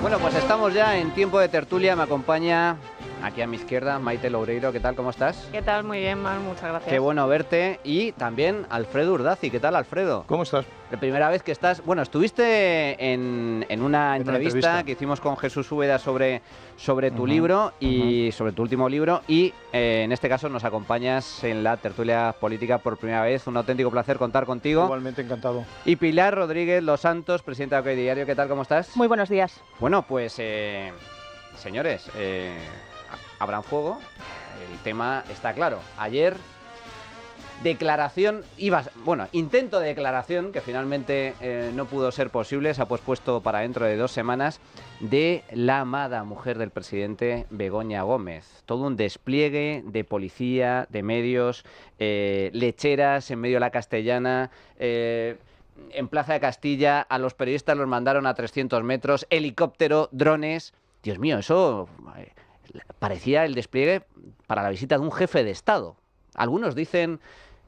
Bueno, pues estamos ya en tiempo de tertulia. Me acompaña aquí a mi izquierda Maite Loureiro. ¿Qué tal? ¿Cómo estás? ¿Qué tal? Muy bien, Manu, muchas gracias. Qué bueno verte. Y también Alfredo Urdazi. ¿Qué tal, Alfredo? ¿Cómo estás? La primera vez que estás... Bueno, estuviste en una entrevista que hicimos con Jesús Úbeda sobre tu libro y sobre tu último libro. Y en este caso nos acompañas en la tertulia política por primera vez. Un auténtico placer contar contigo. Igualmente encantado. Y Pilar Rodríguez Los Santos, presidenta de OK Diario. ¿Qué tal? ¿Cómo estás? Muy buenos días. Bueno, pues señores, abran fuego. El tema está claro. Ayer, intento de declaración, que finalmente no pudo ser posible, se ha pospuesto para dentro de 2 semanas, de la amada mujer del presidente, Begoña Gómez. Todo un despliegue de policía, de medios, lecheras en medio de la Castellana, en Plaza de Castilla, a los periodistas los mandaron a 300 metros, helicóptero, drones. Dios mío, eso parecía el despliegue para la visita de un jefe de Estado. Algunos dicen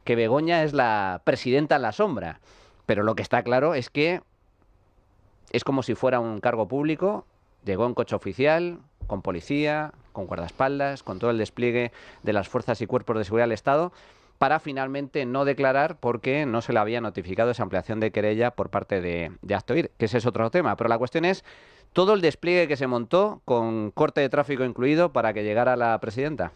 que Begoña es la presidenta en la sombra, pero lo que está claro es que es como si fuera un cargo público. Llegó en coche oficial, con policía, con guardaespaldas, con todo el despliegue de las fuerzas y cuerpos de seguridad del Estado, para finalmente no declarar porque no se le había notificado esa ampliación de querella por parte de Acto Ir, que ese es otro tema. Pero la cuestión es todo el despliegue que se montó, con corte de tráfico incluido, para que llegara la presidenta.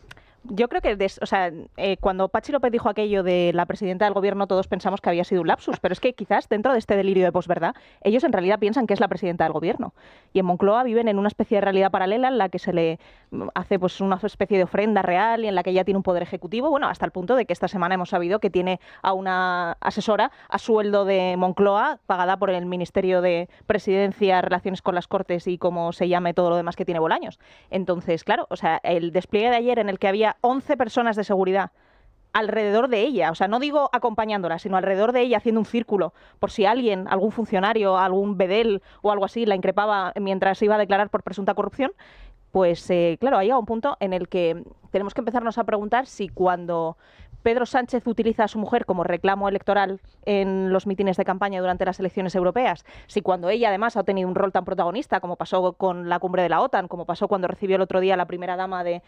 Yo creo que, cuando Patxi López dijo aquello de la presidenta del gobierno, todos pensamos que había sido un lapsus, pero es que quizás dentro de este delirio de posverdad, ellos en realidad piensan que es la presidenta del gobierno. Y en Moncloa viven en una especie de realidad paralela en la que se le hace pues una especie de ofrenda real y en la que ella tiene un poder ejecutivo, bueno, hasta el punto de que esta semana hemos sabido que tiene a una asesora a sueldo de Moncloa, pagada por el Ministerio de Presidencia, Relaciones con las Cortes y como se llame todo lo demás que tiene Bolaños. Entonces, claro, o sea, el despliegue de ayer en el que había 11 personas de seguridad alrededor de ella, o sea, no digo acompañándola, sino alrededor de ella haciendo un círculo, por si alguien, algún funcionario, algún bedel o algo así la increpaba mientras se iba a declarar por presunta corrupción, pues claro, ha llegado un punto en el que tenemos que empezarnos a preguntar si cuando Pedro Sánchez utiliza a su mujer como reclamo electoral en los mítines de campaña durante las elecciones europeas, si cuando ella además ha tenido un rol tan protagonista como pasó con la cumbre de la OTAN, como pasó cuando recibió el otro día la primera dama de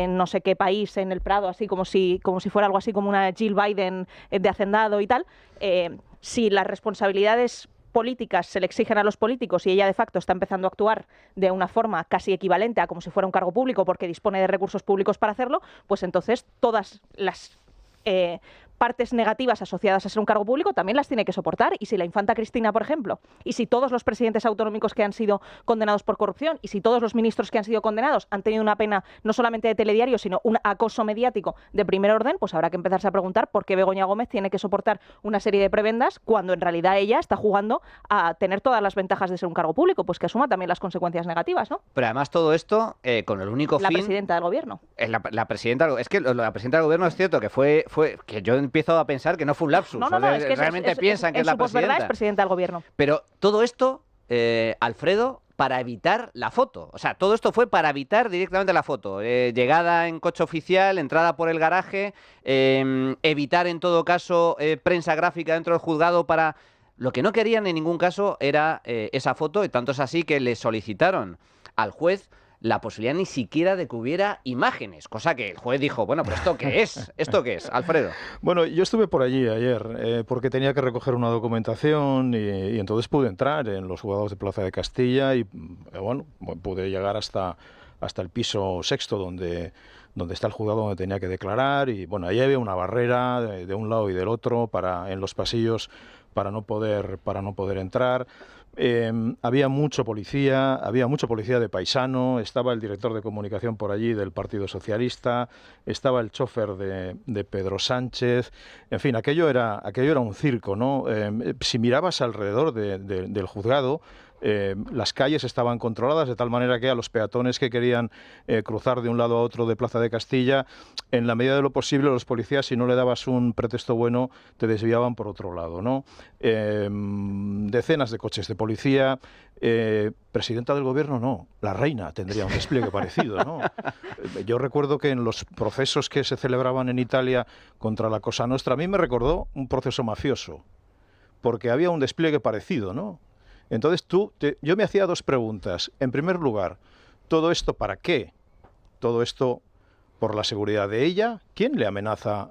no sé qué país en el Prado, así como si fuera algo así como una Jill Biden de hacendado y tal, si las responsabilidades políticas se le exigen a los políticos y ella de facto está empezando a actuar de una forma casi equivalente a como si fuera un cargo público porque dispone de recursos públicos para hacerlo, pues entonces todas las partes negativas asociadas a ser un cargo público también las tiene que soportar. Y si la infanta Cristina, por ejemplo, y si todos los presidentes autonómicos que han sido condenados por corrupción, y si todos los ministros que han sido condenados han tenido una pena no solamente de telediario, sino un acoso mediático de primer orden, pues habrá que empezarse a preguntar por qué Begoña Gómez tiene que soportar una serie de prebendas cuando en realidad ella está jugando a tener todas las ventajas de ser un cargo público, pues que asuma también las consecuencias negativas, ¿no? Pero además todo esto con el único La fin... presidenta del gobierno. La presidenta... Es que la presidenta del gobierno es cierto que fue que yo empiezo a pensar que no fue un lapsus. No, es que realmente piensan que es la presidenta. Es presidenta del gobierno. Pero todo esto, Alfredo, para evitar la foto. O sea, todo esto fue para evitar directamente la foto. Llegada en coche oficial, entrada por el garaje, evitar en todo caso prensa gráfica dentro del juzgado para... Lo que no querían en ningún caso era esa foto, y tanto es así que le solicitaron al juez la posibilidad ni siquiera de que hubiera imágenes, cosa que el juez dijo, bueno, pero ¿esto qué es? ¿Esto qué es, Alfredo? Bueno, yo estuve por allí ayer porque tenía que recoger una documentación y entonces pude entrar en los juzgados de Plaza de Castilla y bueno, pude llegar hasta el piso sexto donde está el juzgado donde tenía que declarar y bueno, ahí había una barrera de un lado y del otro en los pasillos para no poder entrar. Había mucho policía de paisano, estaba el director de comunicación por allí del Partido Socialista, estaba el chofer de Pedro Sánchez, en fin, aquello era un circo, ¿no? Si mirabas alrededor del juzgado, las calles estaban controladas de tal manera que a los peatones que querían cruzar de un lado a otro de Plaza de Castilla, en la medida de lo posible los policías, si no le dabas un pretexto bueno, te desviaban por otro lado, ¿no? Decenas de coches de policía. Presidenta del gobierno no, la reina tendría un despliegue parecido, ¿no? Yo recuerdo que en los procesos que se celebraban en Italia contra la Cosa Nostra, a mí me recordó un proceso mafioso, porque había un despliegue parecido, ¿no? Entonces yo me hacía dos preguntas. En primer lugar, ¿todo esto para qué? Todo esto por la seguridad de ella. ¿Quién le amenaza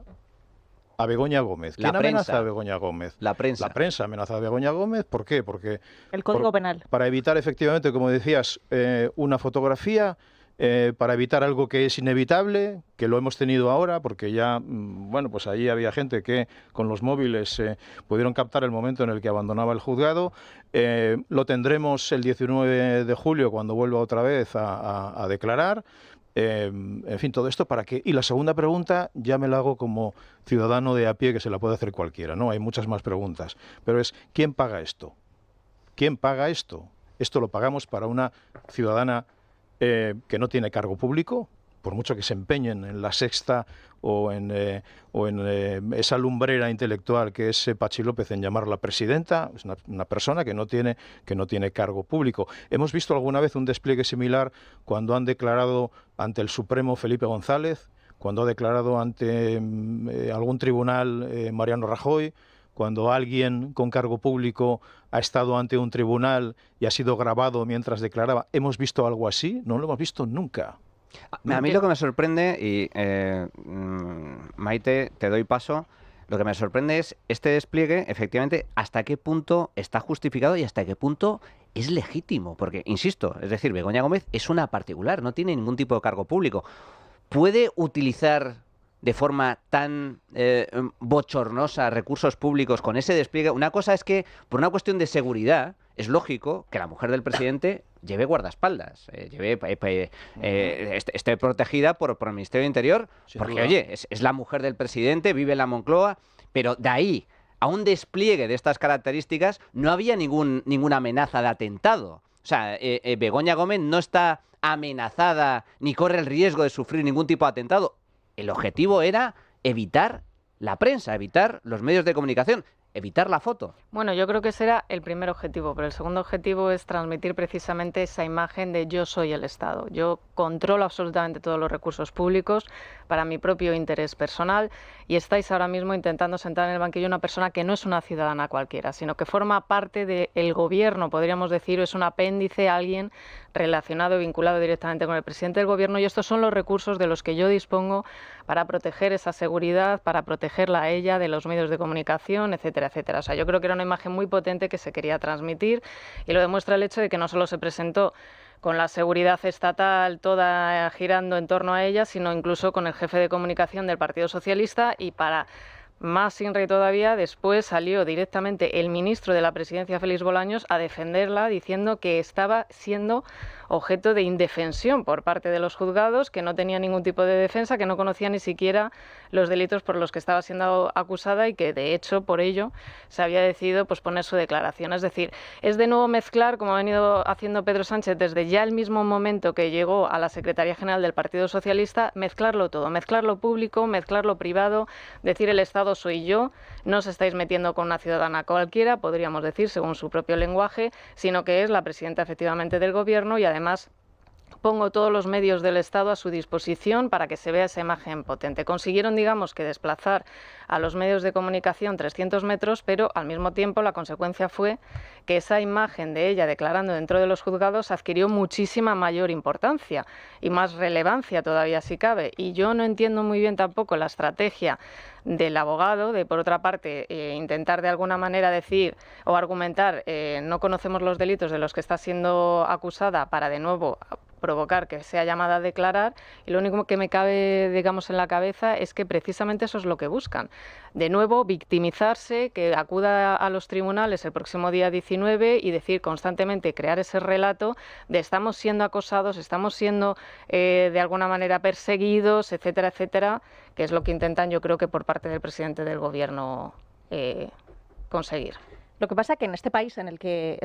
a Begoña Gómez? ¿Quién amenaza a Begoña Gómez? La prensa. La prensa amenaza a Begoña Gómez. ¿Por qué? Porque El Código Penal. para evitar efectivamente, como decías, una fotografía, para evitar algo que es inevitable, que lo hemos tenido ahora, porque ya, bueno, pues allí había gente que con los móviles pudieron captar el momento en el que abandonaba el juzgado. Lo tendremos el 19 de julio cuando vuelva otra vez a declarar. En fin, todo esto para qué. Y la segunda pregunta ya me la hago como ciudadano de a pie, que se la puede hacer cualquiera, ¿no? Hay muchas más preguntas, pero es ¿quién paga esto? ¿Quién paga esto? Esto lo pagamos para una ciudadana que no tiene cargo público, por mucho que se empeñen en La Sexta o en esa lumbrera intelectual que es Patxi López en llamarla presidenta. Es una persona que no tiene cargo público. Hemos visto alguna vez un despliegue similar cuando han declarado ante el Supremo Felipe González, cuando ha declarado ante algún tribunal Mariano Rajoy, cuando alguien con cargo público ha estado ante un tribunal y ha sido grabado mientras declaraba. ¿Hemos visto algo así? No lo hemos visto nunca. A mí lo que me sorprende, y Maite, te doy paso, lo que me sorprende es este despliegue, efectivamente, hasta qué punto está justificado y hasta qué punto es legítimo. Porque, insisto, es decir, Begoña Gómez es una particular, no tiene ningún tipo de cargo público. ¿Puede utilizar de forma tan bochornosa recursos públicos con ese despliegue? Una cosa es que, por una cuestión de seguridad, es lógico que la mujer del presidente lleve guardaespaldas, esté protegida por el Ministerio de Interior, porque, oye, es la mujer del presidente, vive en la Moncloa, pero de ahí a un despliegue de estas características no había ninguna amenaza de atentado. O sea, Begoña Gómez no está amenazada ni corre el riesgo de sufrir ningún tipo de atentado. El objetivo era evitar la prensa, evitar los medios de comunicación, evitar la foto. Bueno, yo creo que ese era el primer objetivo, pero el segundo objetivo es transmitir precisamente esa imagen de yo soy el Estado. Yo controlo absolutamente todos los recursos públicos para mi propio interés personal y estáis ahora mismo intentando sentar en el banquillo una persona que no es una ciudadana cualquiera, sino que forma parte del gobierno, podríamos decir, o es un apéndice, alguien relacionado, vinculado directamente con el presidente del gobierno, y estos son los recursos de los que yo dispongo para proteger esa seguridad, para protegerla a ella de los medios de comunicación, etcétera, etcétera. O sea, yo creo que era una imagen muy potente que se quería transmitir y lo demuestra el hecho de que no solo se presentó con la seguridad estatal toda girando en torno a ella, sino incluso con el jefe de comunicación del Partido Socialista y para más INRE todavía, después salió directamente el ministro de la Presidencia, Félix Bolaños, a defenderla diciendo que estaba siendo objeto de indefensión por parte de los juzgados, que no tenía ningún tipo de defensa, que no conocía ni siquiera los delitos por los que estaba siendo acusada y que, de hecho, por ello se había decidido posponer su declaración. Es decir, es de nuevo mezclar, como ha venido haciendo Pedro Sánchez desde ya el mismo momento que llegó a la Secretaría General del Partido Socialista, mezclarlo todo, mezclar lo público, mezclar lo privado, decir el Estado soy yo, no os estáis metiendo con una ciudadana cualquiera, podríamos decir, según su propio lenguaje, sino que es la presidenta efectivamente del Gobierno y además pongo todos los medios del Estado a su disposición para que se vea esa imagen potente. Consiguieron, digamos, que desplazar a los medios de comunicación 300 metros, pero al mismo tiempo la consecuencia fue que esa imagen de ella declarando dentro de los juzgados adquirió muchísima mayor importancia y más relevancia todavía si cabe. Y yo no entiendo muy bien tampoco la estrategia del abogado de, por otra parte, intentar de alguna manera decir o argumentar no conocemos los delitos de los que está siendo acusada para de nuevo provocar que sea llamada a declarar, y lo único que me cabe, digamos, en la cabeza es que precisamente eso es lo que buscan. De nuevo, victimizarse, que acuda a los tribunales el próximo día 19 y decir constantemente, crear ese relato de estamos siendo acosados, estamos siendo de alguna manera perseguidos, etcétera, etcétera, que es lo que intentan, yo creo que por parte del presidente del Gobierno conseguir. Lo que pasa es que en este país en el que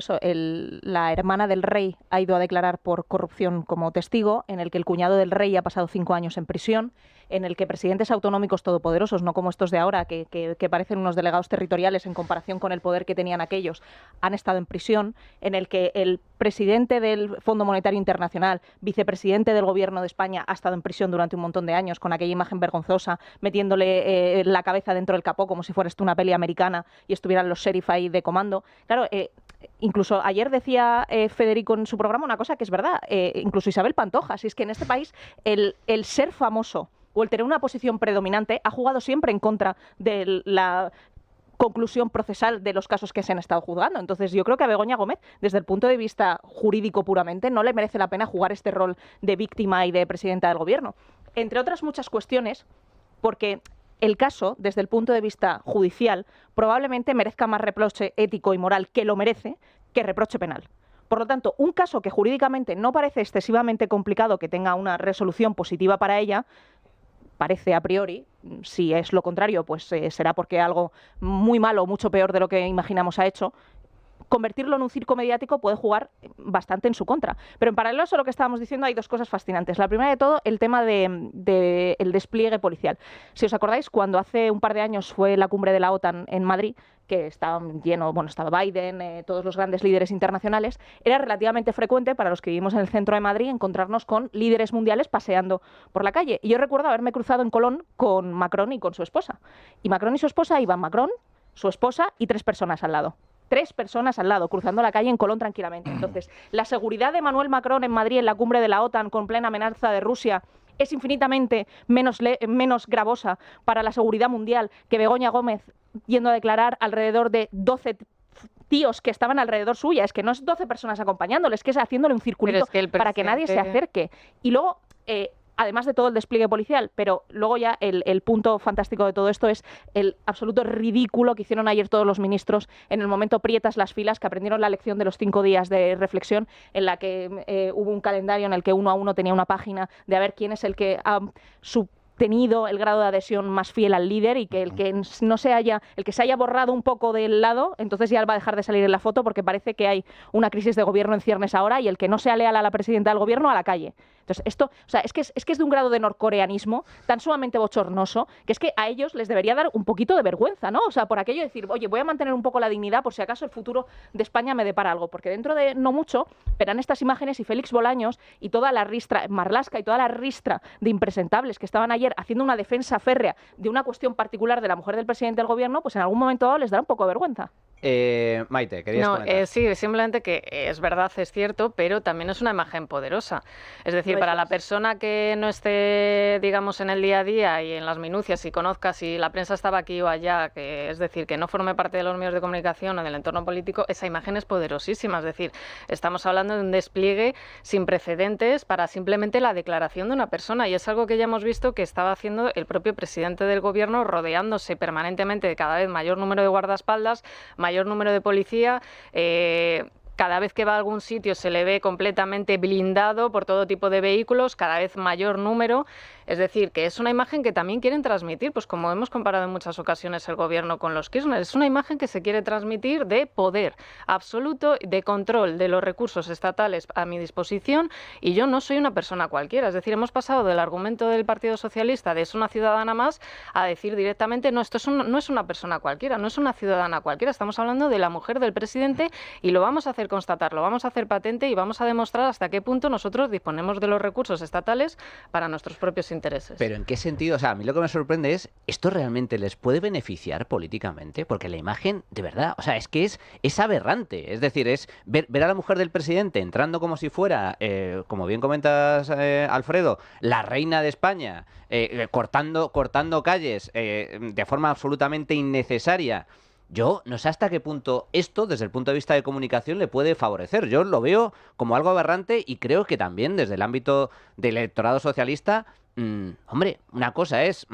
la hermana del rey ha ido a declarar por corrupción como testigo, en el que el cuñado del rey ha pasado 5 años en prisión, en el que presidentes autonómicos todopoderosos, no como estos de ahora, que parecen unos delegados territoriales en comparación con el poder que tenían aquellos, han estado en prisión, en el que el presidente del Fondo Monetario Internacional, vicepresidente del Gobierno de España, ha estado en prisión durante un montón de años con aquella imagen vergonzosa, metiéndole la cabeza dentro del capó como si fuera esto una peli americana y estuvieran los sheriff ahí de comando. Claro, incluso ayer decía Federico en su programa una cosa que es verdad, incluso Isabel Pantoja, si es que en este país el ser famoso o el tener una posición predominante ha jugado siempre en contra de la conclusión procesal de los casos que se han estado juzgando. Entonces yo creo que a Begoña Gómez, desde el punto de vista jurídico puramente, no le merece la pena jugar este rol de víctima y de presidenta del gobierno. Entre otras muchas cuestiones, porque el caso, desde el punto de vista judicial, probablemente merezca más reproche ético y moral, que lo merece, que reproche penal. Por lo tanto, un caso que jurídicamente no parece excesivamente complicado que tenga una resolución positiva para ella, parece a priori, si es lo contrario, pues será porque algo muy malo, mucho peor de lo que imaginamos ha hecho. Convertirlo en un circo mediático puede jugar bastante en su contra. Pero en paralelo a lo que estábamos diciendo hay dos cosas fascinantes. La primera de todo, el tema de el despliegue policial. Si os acordáis, cuando hace un par de años fue la cumbre de la OTAN en Madrid, que estaba lleno, bueno, estaba Biden, todos los grandes líderes internacionales, era relativamente frecuente para los que vivimos en el centro de Madrid encontrarnos con líderes mundiales paseando por la calle. Y yo recuerdo haberme cruzado en Colón con Macron y con su esposa. Y Macron y su esposa iban Macron, su esposa y 3 personas al lado. 3 personas al lado, cruzando la calle en Colón tranquilamente. Entonces, la seguridad de Emmanuel Macron en Madrid en la cumbre de la OTAN con plena amenaza de Rusia es infinitamente menos gravosa para la seguridad mundial que Begoña Gómez yendo a declarar alrededor de 12 tíos que estaban alrededor suya. Es que no es 12 personas acompañándole, es que es haciéndole un circulito para que nadie se acerque. Y luego, además de todo el despliegue policial, pero luego ya el punto fantástico de todo esto es el absoluto ridículo que hicieron ayer todos los ministros en el momento prietas las filas, que aprendieron la lección de los 5 días de reflexión, en la que hubo un calendario en el que uno a uno tenía una página de a ver quién es el que ha tenido el grado de adhesión más fiel al líder, y que el que se haya borrado un poco del lado, entonces ya va a dejar de salir en la foto, porque parece que hay una crisis de gobierno en ciernes ahora, y el que no sea leal a la presidenta del gobierno, a la calle. Entonces, esto, o sea, es que es de un grado de norcoreanismo tan sumamente bochornoso que es que a ellos les debería dar un poquito de vergüenza, ¿no? O sea, por aquello de decir, oye, voy a mantener un poco la dignidad por si acaso el futuro de España me depara algo, porque dentro de no mucho verán estas imágenes y Félix Bolaños y toda la ristra, Marlaska y toda la ristra de impresentables que estaban ayer haciendo una defensa férrea de una cuestión particular de la mujer del presidente del gobierno, pues en algún momento dado les dará un poco de vergüenza. Maite, querías comentar. Sí, simplemente que es verdad, es cierto, pero también es una imagen poderosa. Es decir, para la persona que no esté, digamos, en el día a día y en las minucias y conozca si la prensa estaba aquí o allá, que es decir, que no forme parte de los medios de comunicación o del entorno político, esa imagen es poderosísima. Es decir, estamos hablando de un despliegue sin precedentes para simplemente la declaración de una persona, y es algo que ya hemos visto que estaba haciendo el propio presidente del gobierno, rodeándose permanentemente de cada vez mayor número de guardaespaldas, mayor número de policía. Cada vez que va a algún sitio se le ve completamente blindado por todo tipo de vehículos, cada vez mayor número. Es decir, que es una imagen que también quieren transmitir, pues como hemos comparado en muchas ocasiones el gobierno con los Kirchner, es una imagen que se quiere transmitir de poder absoluto, de control de los recursos estatales a mi disposición, y yo no soy una persona cualquiera. Es decir, hemos pasado del argumento del Partido Socialista de es una ciudadana más a decir directamente, no, esto no es una persona cualquiera, no es una ciudadana cualquiera, estamos hablando de la mujer del presidente, y lo vamos a hacer constatar, lo vamos a hacer patente y vamos a demostrar hasta qué punto nosotros disponemos de los recursos estatales para nuestros propios intereses. Pero ¿en qué sentido? O sea, a mí lo que me sorprende es, ¿esto realmente les puede beneficiar políticamente? Porque la imagen, de verdad, o sea, es que es aberrante. Es decir, es ver a la mujer del presidente entrando como si fuera, como bien comentas, Alfredo, la reina de España, cortando calles de forma absolutamente innecesaria. Yo no sé hasta qué punto esto, desde el punto de vista de comunicación, le puede favorecer. Yo lo veo como algo aberrante, y creo que también desde el ámbito del electorado socialista, hombre, una cosa es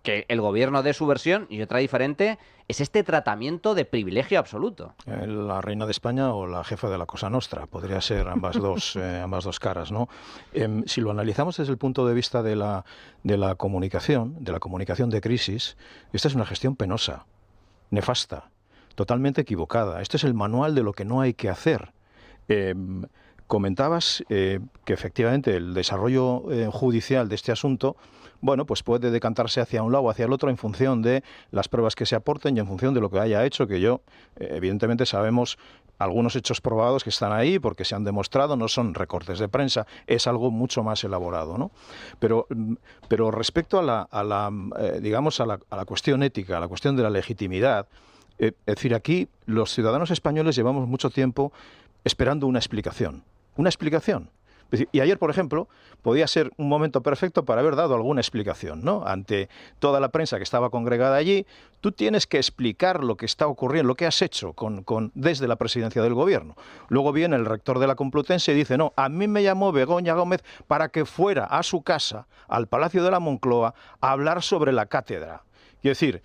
que el gobierno dé su versión, y otra diferente es este tratamiento de privilegio absoluto. La reina de España o la jefa de la Cosa Nostra, podría ser ambas dos caras, ¿no? Si lo analizamos desde el punto de vista de la comunicación de crisis, esta es una gestión penosa, nefasta, totalmente equivocada. Este es el manual de lo que no hay que hacer. comentabas que efectivamente el desarrollo judicial de este asunto, bueno, pues puede decantarse hacia un lado o hacia el otro en función de las pruebas que se aporten y en función de lo que haya hecho, que evidentemente sabemos algunos hechos probados que están ahí porque se han demostrado, no son recortes de prensa, es algo mucho más elaborado, ¿no? Pero respecto a la cuestión ética, a la cuestión de la legitimidad, es decir, aquí los ciudadanos españoles llevamos mucho tiempo esperando una explicación. Una explicación. Y ayer, por ejemplo, podía ser un momento perfecto para haber dado alguna explicación, ¿no? Ante toda la prensa que estaba congregada allí, tú tienes que explicar lo que está ocurriendo, lo que has hecho desde la presidencia del gobierno. Luego viene el rector de la Complutense y dice, no, a mí me llamó Begoña Gómez para que fuera a su casa, al Palacio de la Moncloa, a hablar sobre la cátedra. Quiero decir,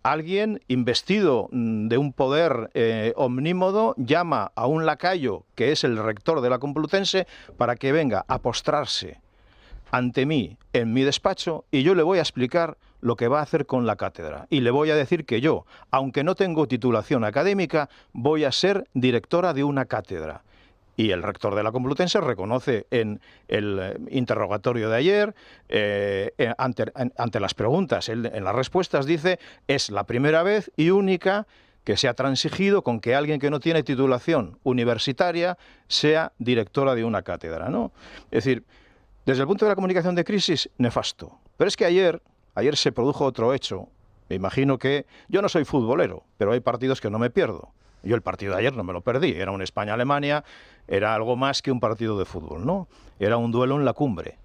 alguien investido de un poder omnímodo llama a un lacayo, que es el rector de la Complutense, para que venga a postrarse ante mí en mi despacho y yo le voy a explicar lo que va a hacer con la cátedra. Y le voy a decir que yo, aunque no tengo titulación académica, voy a ser directora de una cátedra. Y el rector de la Complutense reconoce en el interrogatorio de ayer, ante las preguntas, en las respuestas dice, es la primera vez y única que se ha transigido con que alguien que no tiene titulación universitaria sea directora de una cátedra, ¿no? Es decir, desde el punto de la comunicación de crisis, nefasto. Pero es que ayer se produjo otro hecho. Me imagino que yo no soy futbolero, pero hay partidos que no me pierdo. Yo el partido de ayer no me lo perdí, era un España-Alemania, era algo más que un partido de fútbol, ¿no? Era un duelo en la cumbre.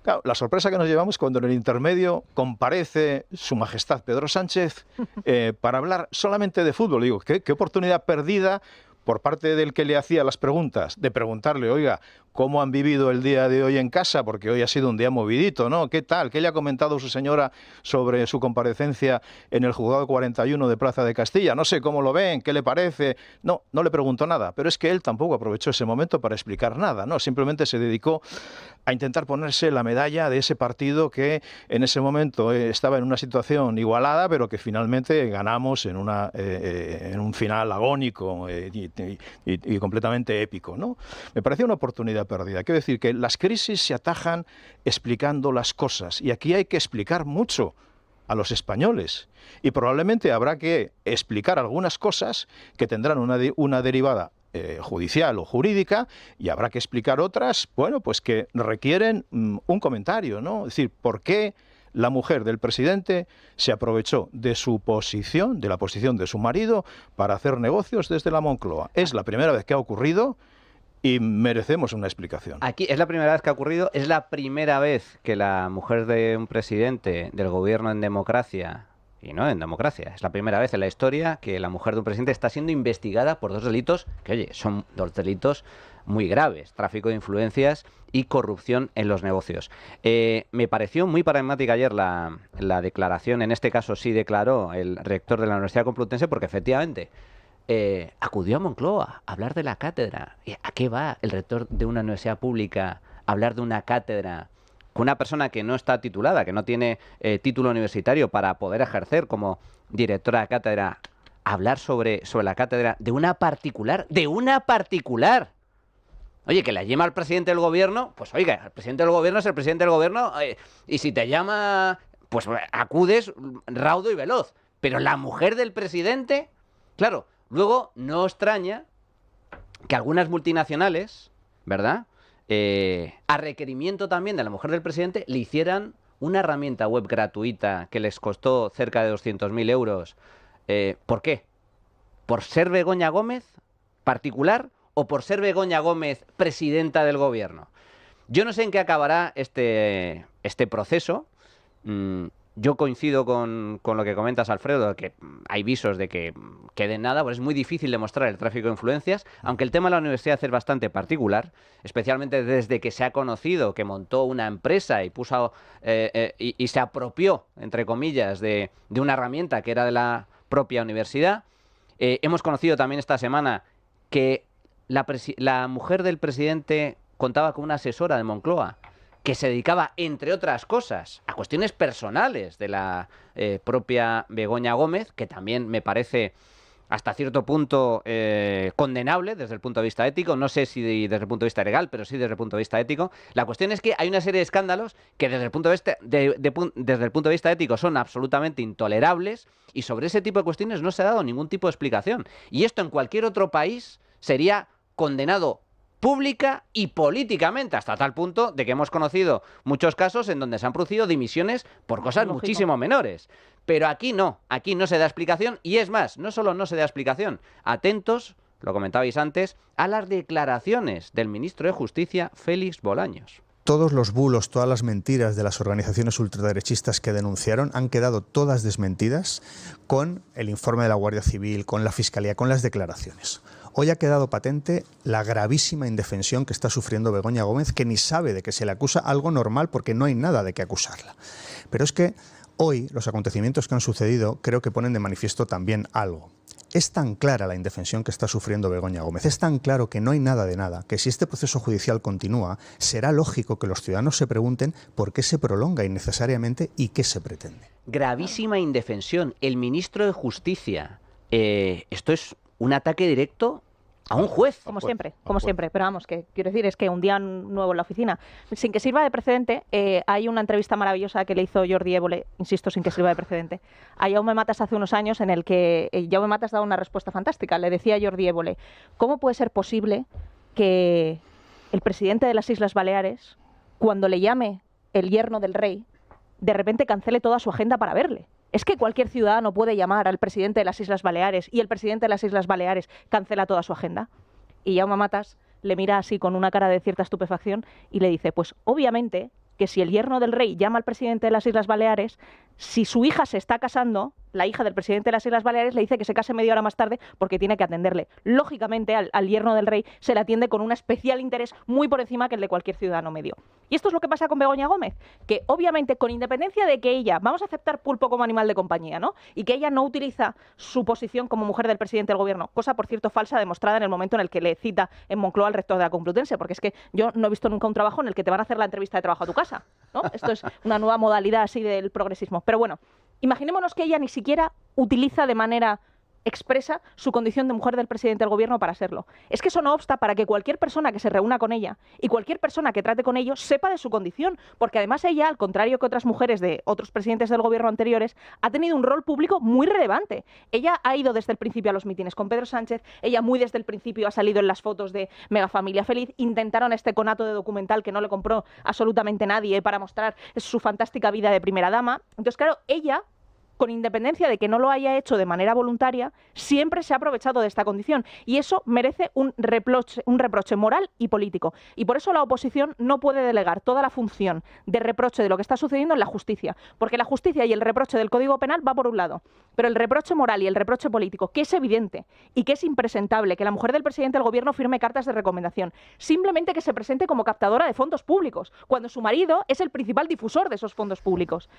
Claro, la sorpresa que nos llevamos cuando en el intermedio comparece Su Majestad Pedro Sánchez para hablar solamente de fútbol. Digo, qué oportunidad perdida por parte del que le hacía las preguntas, de preguntarle, oiga, ¿cómo han vivido el día de hoy en casa? Porque hoy ha sido un día movidito, ¿no? ¿Qué tal? ¿Qué le ha comentado su señora sobre su comparecencia en el juzgado 41 de Plaza de Castilla? No sé cómo lo ven, ¿qué le parece? No le preguntó nada, pero es que él tampoco aprovechó ese momento para explicar nada, ¿no? Simplemente se dedicó a intentar ponerse la medalla de ese partido que en ese momento estaba en una situación igualada, pero que finalmente ganamos en un final agónico y completamente épico, ¿no? Me parecía una oportunidad perdida. Quiero decir que las crisis se atajan explicando las cosas y aquí hay que explicar mucho a los españoles y probablemente habrá que explicar algunas cosas que tendrán una derivada judicial o jurídica y habrá que explicar otras, bueno, pues que requieren un comentario, ¿no? Es decir, ¿por qué la mujer del presidente se aprovechó de su posición, de la posición de su marido, para hacer negocios desde la Moncloa? Es la primera vez que ha ocurrido y merecemos una explicación. Aquí es la primera vez que ha ocurrido, es la primera vez que la mujer de un presidente del gobierno en democracia, y no en democracia, es la primera vez en la historia que la mujer de un presidente está siendo investigada por dos delitos que, oye, son dos delitos muy graves: tráfico de influencias y corrupción en los negocios. Me pareció muy paradigmática ayer la declaración, en este caso sí declaró el rector de la Universidad Complutense, porque efectivamente acudió a Moncloa a hablar de la cátedra. ¿A qué va el rector de una universidad pública a hablar de una cátedra con una persona que no está titulada, que no tiene título universitario para poder ejercer como directora de cátedra, a hablar sobre la cátedra de una particular? ¡De una particular! Oye, que la llama al presidente del gobierno, pues oiga, el presidente del gobierno es el presidente del gobierno, y si te llama, pues acudes raudo y veloz. Pero la mujer del presidente, claro, luego no extraña que algunas multinacionales, ¿verdad?, a requerimiento también de la mujer del presidente, le hicieran una herramienta web gratuita que les costó cerca de 200.000 euros. ¿Por qué? ¿Por ser Begoña Gómez particular o por ser Begoña Gómez presidenta del gobierno? Yo no sé en qué acabará este proceso. Yo coincido con lo que comentas, Alfredo, que hay visos de que quede en nada, pues es muy difícil demostrar el tráfico de influencias, aunque el tema de la universidad es bastante particular, especialmente desde que se ha conocido que montó una empresa y puso y se apropió, entre comillas, de una herramienta que era de la propia universidad. Hemos conocido también esta semana que la mujer del presidente contaba con una asesora de Moncloa que se dedicaba, entre otras cosas, a cuestiones personales de la propia Begoña Gómez, que también me parece hasta cierto punto condenable desde el punto de vista ético, no sé si desde el punto de vista legal, pero sí desde el punto de vista ético. La cuestión es que hay una serie de escándalos que desde el punto de vista, desde el punto de vista ético son absolutamente intolerables, y sobre ese tipo de cuestiones no se ha dado ningún tipo de explicación. Y esto en cualquier otro país sería condenado pública y políticamente, hasta tal punto de que hemos conocido muchos casos en donde se han producido dimisiones por cosas muchísimo menores. Pero aquí no se da explicación, y es más, no solo no se da explicación, atentos, lo comentabais antes, a las declaraciones del ministro de Justicia, Félix Bolaños. Todos los bulos, todas las mentiras de las organizaciones ultraderechistas que denunciaron han quedado todas desmentidas con el informe de la Guardia Civil, con la Fiscalía, con las declaraciones. Hoy ha quedado patente la gravísima indefensión que está sufriendo Begoña Gómez, que ni sabe de que se le acusa, algo normal porque no hay nada de qué acusarla. Pero es que hoy los acontecimientos que han sucedido creo que ponen de manifiesto también algo. Es tan clara la indefensión que está sufriendo Begoña Gómez, es tan claro que no hay nada de nada, que si este proceso judicial continúa, será lógico que los ciudadanos se pregunten por qué se prolonga innecesariamente y qué se pretende. Gravísima indefensión. El ministro de Justicia. Esto es un ataque directo a un juez. Como siempre. Pero vamos, que quiero decir, es que un día nuevo en la oficina. Sin que sirva de precedente, hay una entrevista maravillosa que le hizo Jordi Évole, insisto, sin que sirva de precedente, a Jaume Matas hace unos años, en el que Jaume Matas daba una respuesta fantástica. Le decía a Jordi Évole, ¿cómo puede ser posible que el presidente de las Islas Baleares, cuando le llame el yerno del rey, de repente cancele toda su agenda para verle? Es que cualquier ciudadano puede llamar al presidente de las Islas Baleares y el presidente de las Islas Baleares cancela toda su agenda. Y Jaume Matas le mira así con una cara de cierta estupefacción y le dice, pues obviamente que si el yerno del rey llama al presidente de las Islas Baleares, si su hija se está casando, la hija del presidente de las Islas Baleares le dice que se case media hora más tarde porque tiene que atenderle. Lógicamente, al yerno del rey se le atiende con un especial interés muy por encima que el de cualquier ciudadano medio. Y esto es lo que pasa con Begoña Gómez, que obviamente, con independencia de que ella, vamos a aceptar pulpo como animal de compañía, ¿no? Y que ella no utiliza su posición como mujer del presidente del gobierno, cosa, por cierto, falsa, demostrada en el momento en el que le cita en Moncloa al rector de la Complutense, porque es que yo no he visto nunca un trabajo en el que te van a hacer la entrevista de trabajo a tu casa, ¿no? Esto es una nueva modalidad así del progresismo. Pero bueno, imaginémonos que ella ni siquiera utiliza de manera expresa su condición de mujer del presidente del gobierno para serlo. Es que eso no obsta para que cualquier persona que se reúna con ella y cualquier persona que trate con ellos sepa de su condición, porque además ella, al contrario que otras mujeres de otros presidentes del gobierno anteriores, ha tenido un rol público muy relevante. Ella ha ido desde el principio a los mítines con Pedro Sánchez, ella muy desde el principio ha salido en las fotos de Mega Familia Feliz, intentaron este conato de documental que no le compró absolutamente nadie para mostrar su fantástica vida de primera dama. Entonces, claro, ella, con independencia de que no lo haya hecho de manera voluntaria, siempre se ha aprovechado de esta condición, y eso merece un reproche moral y político. Y por eso la oposición no puede delegar toda la función de reproche de lo que está sucediendo en la justicia, porque la justicia y el reproche del Código Penal va por un lado, pero el reproche moral y el reproche político, que es evidente y que es impresentable que la mujer del presidente del gobierno firme cartas de recomendación, simplemente que se presente como captadora de fondos públicos, cuando su marido es el principal difusor de esos fondos públicos.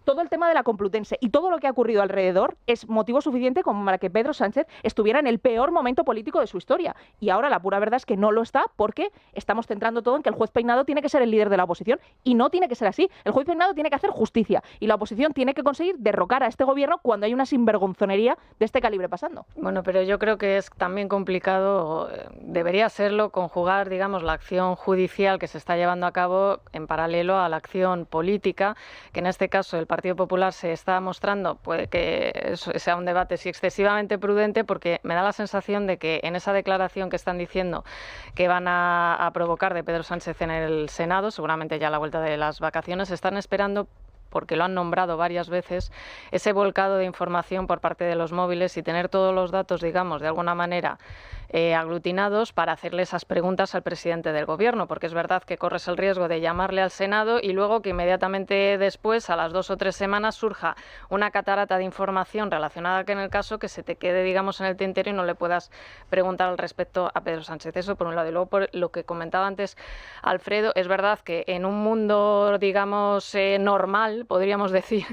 Todo el tema de la Complutense y todo lo que ha ocurrido alrededor es motivo suficiente como para que Pedro Sánchez estuviera en el peor momento político de su historia. Y ahora la pura verdad es que no lo está, porque estamos centrando todo en que el juez Peinado tiene que ser el líder de la oposición, y no tiene que ser así. El juez Peinado tiene que hacer justicia y la oposición tiene que conseguir derrocar a este gobierno cuando hay una sinvergonzonería de este calibre pasando. Bueno, pero yo creo que es también complicado, debería serlo, conjugar, digamos, la acción judicial que se está llevando a cabo en paralelo a la acción política, que en este caso el Partido Popular se está mostrando, puede que sea un debate sí excesivamente prudente, porque me da la sensación de que en esa declaración que están diciendo que van a provocar de Pedro Sánchez en el Senado, seguramente ya a la vuelta de las vacaciones, están esperando, porque lo han nombrado varias veces, ese volcado de información por parte de los móviles y tener todos los datos, digamos, de alguna manera aglutinados para hacerle esas preguntas al presidente del gobierno, porque es verdad que corres el riesgo de llamarle al Senado y luego que inmediatamente después, a las 2 o 3 semanas, surja una catarata de información relacionada con el caso que se te quede, digamos, en el tintero y no le puedas preguntar al respecto a Pedro Sánchez. Eso por un lado. Y luego, por lo que comentaba antes Alfredo, es verdad que en un mundo, digamos, normal, podríamos decir,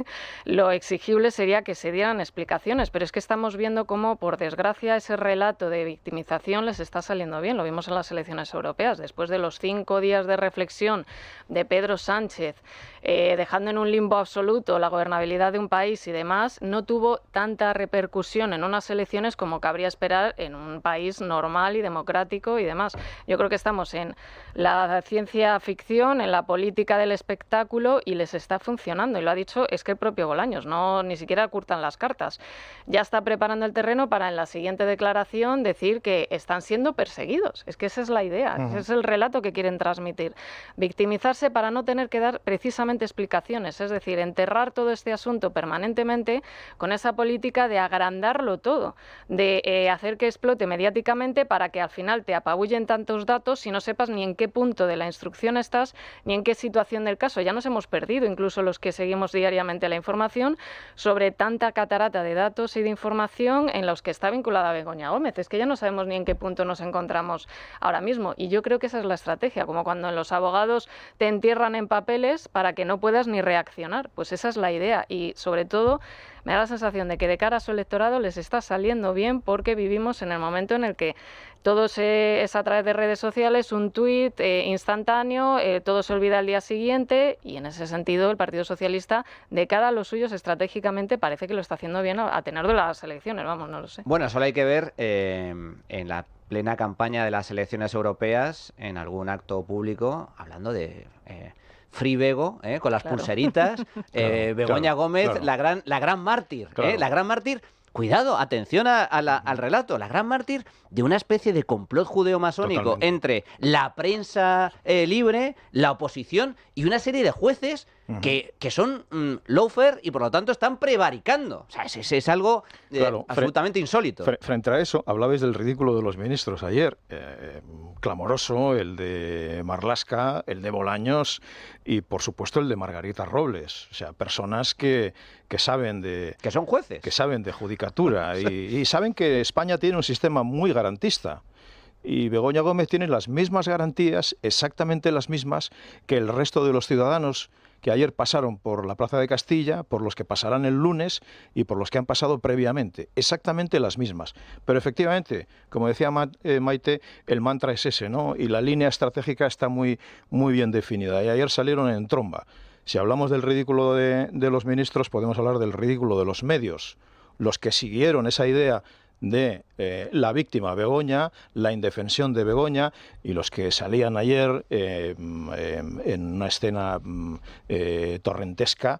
lo exigible sería que se dieran explicaciones, pero es que estamos viendo cómo, por desgracia, ese relato de victimización les está saliendo bien. Lo vimos en las elecciones europeas. Después de los 5 días de reflexión de Pedro Sánchez, dejando en un limbo absoluto la gobernabilidad de un país y demás, no tuvo tanta repercusión en unas elecciones como cabría esperar en un país normal y democrático y demás. Yo creo que estamos en la ciencia ficción, en la política del espectáculo, y les está funcionando. Y lo ha dicho, es que el propio Bolaños, ni siquiera curtan las cartas. Ya está preparando el terreno para en la siguiente declaración decir que están siendo perseguidos. Es que esa es la idea, ese es el relato que quieren transmitir. Victimizarse para no tener que dar precisamente explicaciones, es decir, enterrar todo este asunto permanentemente con esa política de agrandarlo todo, de hacer que explote mediáticamente para que al final te apabullen tantos datos y no sepas ni en qué punto de la instrucción estás ni en qué situación del caso. Ya nos hemos perdido, incluso los que seguimos diariamente la información, sobre tanta catarata de datos y de información en los que está vinculada Begoña Gómez. Es que ya no sabemos ni en qué punto nos encontramos ahora mismo, y yo creo que esa es la estrategia, como cuando en los abogados te entierran en papeles para que no puedas ni reaccionar. Pues esa es la idea, y sobre todo me da la sensación de que de cara a su electorado les está saliendo bien, porque vivimos en el momento en el que todo es a través de redes sociales, un tuit instantáneo, todo se olvida al día siguiente, y en ese sentido el Partido Socialista, de cara a los suyos estratégicamente, parece que lo está haciendo bien a tener de las elecciones, vamos, no lo sé. Bueno, solo hay que ver en la plena campaña de las elecciones europeas, en algún acto público, hablando de Free Bego, con las pulseritas, Begoña Gómez, claro. la gran mártir, Claro. la gran mártir. Cuidado, atención al relato, la gran mártir de una especie de complot judeo-masónico Totalmente. entre la prensa libre, la oposición y una serie de jueces que son lawfare y por lo tanto están prevaricando. O sea, es algo Claro, absolutamente insólito. Frente a eso, hablabais del ridículo de los ministros ayer. Clamoroso el de Marlaska, el de Bolaños y, por supuesto, el de Margarita Robles. O sea, personas que saben de... Que son jueces. Que saben de judicatura y saben que España tiene un sistema muy garantista. Y Begoña Gómez tiene las mismas garantías, exactamente las mismas, que el resto de los ciudadanos que ayer pasaron por la Plaza de Castilla, por los que pasarán el lunes y por los que han pasado previamente. Exactamente las mismas. Pero efectivamente, como decía Maite, el mantra es ese, ¿no? Y la línea estratégica está muy, muy bien definida. Y ayer salieron en tromba. Si hablamos del ridículo de los ministros, podemos hablar del ridículo de los medios. Los que siguieron esa idea de la víctima Begoña, la indefensión de Begoña, y los que salían ayer en una escena torrentesca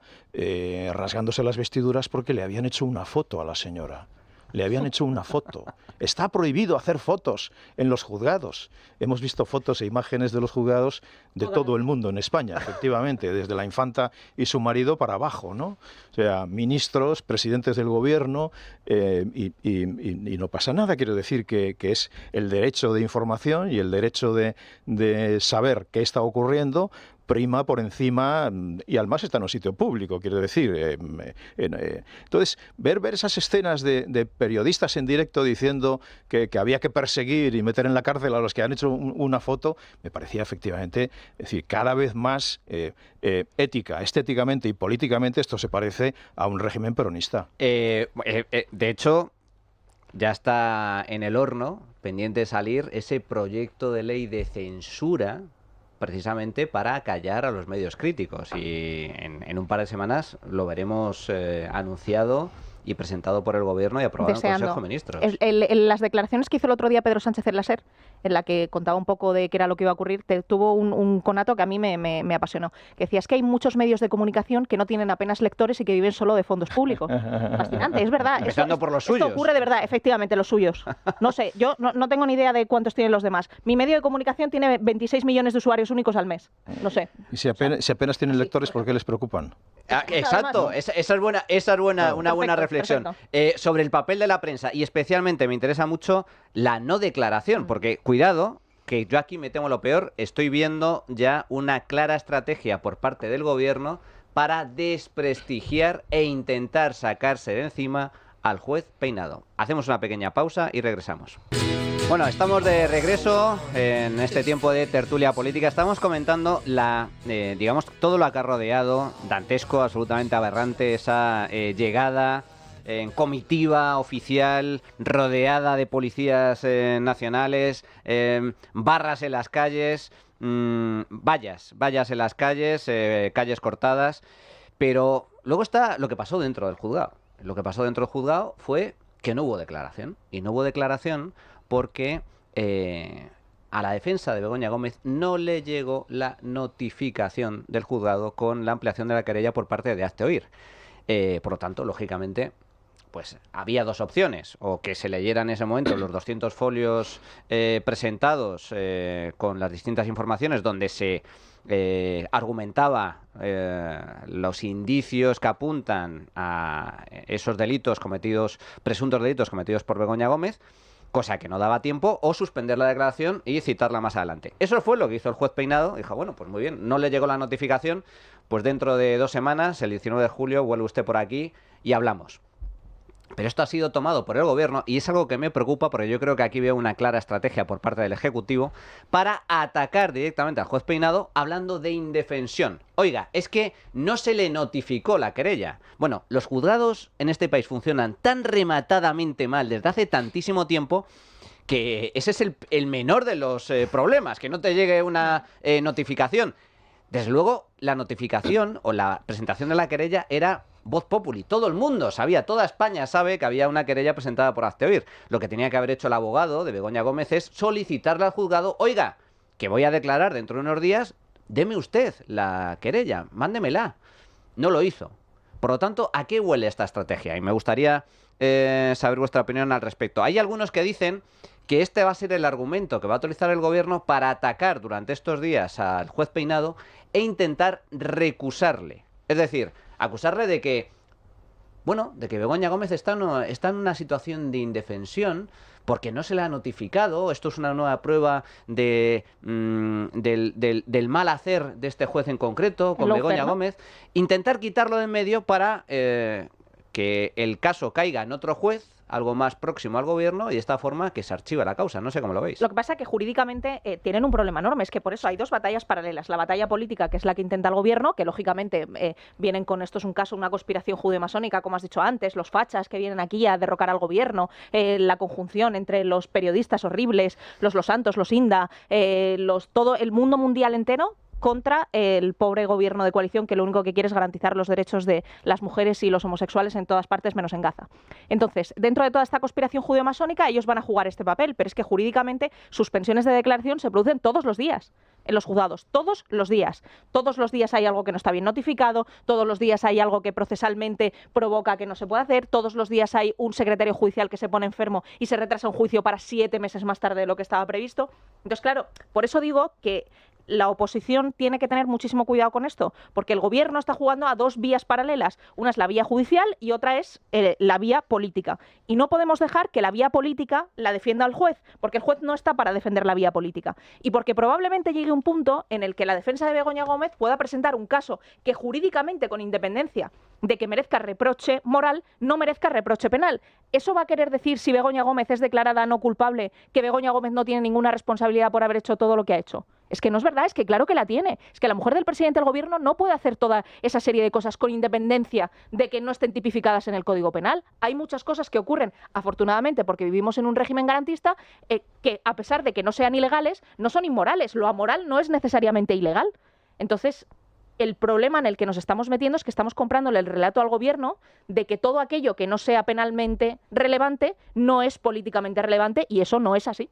rasgándose las vestiduras porque le habían hecho una foto a la señora. Le habían hecho una foto. Está prohibido hacer fotos en los juzgados. Hemos visto fotos e imágenes de los juzgados de todo el mundo en España, efectivamente, desde la infanta y su marido para abajo, ¿no? O sea, ministros, presidentes del gobierno, y no pasa nada. Quiero decir que es el derecho de información y el derecho de saber qué está ocurriendo prima por encima, y además está en un sitio público, quiero decir. Entonces, ver esas escenas de periodistas en directo diciendo que había que perseguir y meter en la cárcel a los que han hecho una foto, me parecía efectivamente, es decir, cada vez más ética, estéticamente y políticamente esto se parece a un régimen peronista. De hecho, ya está en el horno, pendiente de salir, ese proyecto de ley de censura precisamente para callar a los medios críticos, y en un par de semanas lo veremos anunciado y presentado por el Gobierno y aprobado en el Consejo de Ministros. Las declaraciones que hizo el otro día Pedro Sánchez en la SER, en la que contaba un poco de qué era lo que iba a ocurrir, tuvo un conato que a mí me apasionó, que decía, es que hay muchos medios de comunicación que no tienen apenas lectores y que viven solo de fondos públicos. Fascinante, es verdad. Empezando por los suyos. Esto ocurre de verdad, efectivamente, los suyos. No sé, yo no tengo ni idea de cuántos tienen los demás. Mi medio de comunicación tiene 26 millones de usuarios únicos al mes. No sé. Y si apenas tienen lectores, ¿por qué les preocupan? Exacto, esa es buena, una buena reflexión. Sobre el papel de la prensa, y especialmente me interesa mucho la no declaración, porque cuidado, que yo aquí me temo lo peor, estoy viendo ya una clara estrategia por parte del Gobierno para desprestigiar e intentar sacarse de encima al juez Peinado. Hacemos una pequeña pausa y regresamos. Bueno, estamos de regreso en este tiempo de tertulia política. Estamos comentando digamos, todo lo que ha rodeado, dantesco, absolutamente aberrante, esa llegada en comitiva oficial, rodeada de policías nacionales, barras en las calles, vallas en las calles, calles cortadas. Pero luego está lo que pasó dentro del juzgado. Lo que pasó dentro del juzgado fue que no hubo declaración. Y no hubo declaración porque a la defensa de Begoña Gómez no le llegó la notificación del juzgado con la ampliación de la querella por parte de Hazte Oír. Por lo tanto, lógicamente, pues había dos opciones: o que se leyera en ese momento los 200 folios presentados con las distintas informaciones donde se argumentaba los indicios que apuntan a esos delitos cometidos, presuntos delitos cometidos por Begoña Gómez, cosa que no daba tiempo, o suspender la declaración y citarla más adelante. Eso fue lo que hizo el juez Peinado. Dijo, bueno, pues muy bien, no le llegó la notificación, pues dentro de 2 semanas, el 19 de julio, vuelve usted por aquí y hablamos. Pero esto ha sido tomado por el gobierno y es algo que me preocupa, porque yo creo que aquí veo una clara estrategia por parte del Ejecutivo para atacar directamente al juez Peinado hablando de indefensión. Oiga, es que no se le notificó la querella. Bueno, los juzgados en este país funcionan tan rematadamente mal desde hace tantísimo tiempo que ese es el menor de los problemas, que no te llegue una notificación. Desde luego, la notificación o la presentación de la querella era voz populi. Todo el mundo sabía, toda España sabe que había una querella presentada por Hazte Oír. Lo que tenía que haber hecho el abogado de Begoña Gómez es solicitarle al juzgado, oiga, que voy a declarar dentro de unos días, deme usted la querella, mándemela. No lo hizo. Por lo tanto, ¿a qué huele esta estrategia? Y me gustaría saber vuestra opinión al respecto. Hay algunos que dicen que este va a ser el argumento que va a utilizar el gobierno para atacar durante estos días al juez Peinado e intentar recusarle. Es decir, acusarle de que, bueno, de que Begoña Gómez está en una situación de indefensión porque no se le ha notificado. Esto es una nueva prueba del mal hacer de este juez en concreto con Begoña Gómez. Intentar quitarlo de en medio para que el caso caiga en otro juez, algo más próximo al gobierno, y de esta forma que se archiva la causa. No sé cómo lo veis. Lo que pasa es que jurídicamente tienen un problema enorme, es que por eso hay dos batallas paralelas. La batalla política, que es la que intenta el gobierno, que lógicamente vienen con esto, es un caso, una conspiración judeo-masónica, como has dicho antes, los fachas que vienen aquí a derrocar al gobierno, la conjunción entre los periodistas horribles, los Santos, los Inda, todo el mundo mundial entero contra el pobre gobierno de coalición que lo único que quiere es garantizar los derechos de las mujeres y los homosexuales en todas partes menos en Gaza. Entonces, dentro de toda esta conspiración judeo-masónica, ellos van a jugar este papel, pero es que jurídicamente suspensiones de declaración se producen todos los días en los juzgados, todos los días. Todos los días hay algo que no está bien notificado, todos los días hay algo que procesalmente provoca que no se pueda hacer, todos los días hay un secretario judicial que se pone enfermo y se retrasa un juicio para 7 meses más tarde de lo que estaba previsto. Entonces, claro, por eso digo que la oposición tiene que tener muchísimo cuidado con esto, porque el gobierno está jugando a dos vías paralelas. Una es la vía judicial y otra es la vía política. Y no podemos dejar que la vía política la defienda el juez, porque el juez no está para defender la vía política. Y porque probablemente llegue un punto en el que la defensa de Begoña Gómez pueda presentar un caso que jurídicamente, con independencia de que merezca reproche moral, no merezca reproche penal. ¿Eso va a querer decir, si Begoña Gómez es declarada no culpable, que Begoña Gómez no tiene ninguna responsabilidad por haber hecho todo lo que ha hecho? Es que no es verdad, es que claro que la tiene. Es que la mujer del presidente del gobierno no puede hacer toda esa serie de cosas con independencia de que no estén tipificadas en el Código Penal. Hay muchas cosas que ocurren, afortunadamente, porque vivimos en un régimen garantista, que a pesar de que no sean ilegales, no son inmorales. Lo amoral no es necesariamente ilegal. Entonces, el problema en el que nos estamos metiendo es que estamos comprándole el relato al gobierno de que todo aquello que no sea penalmente relevante no es políticamente relevante, y eso no es así.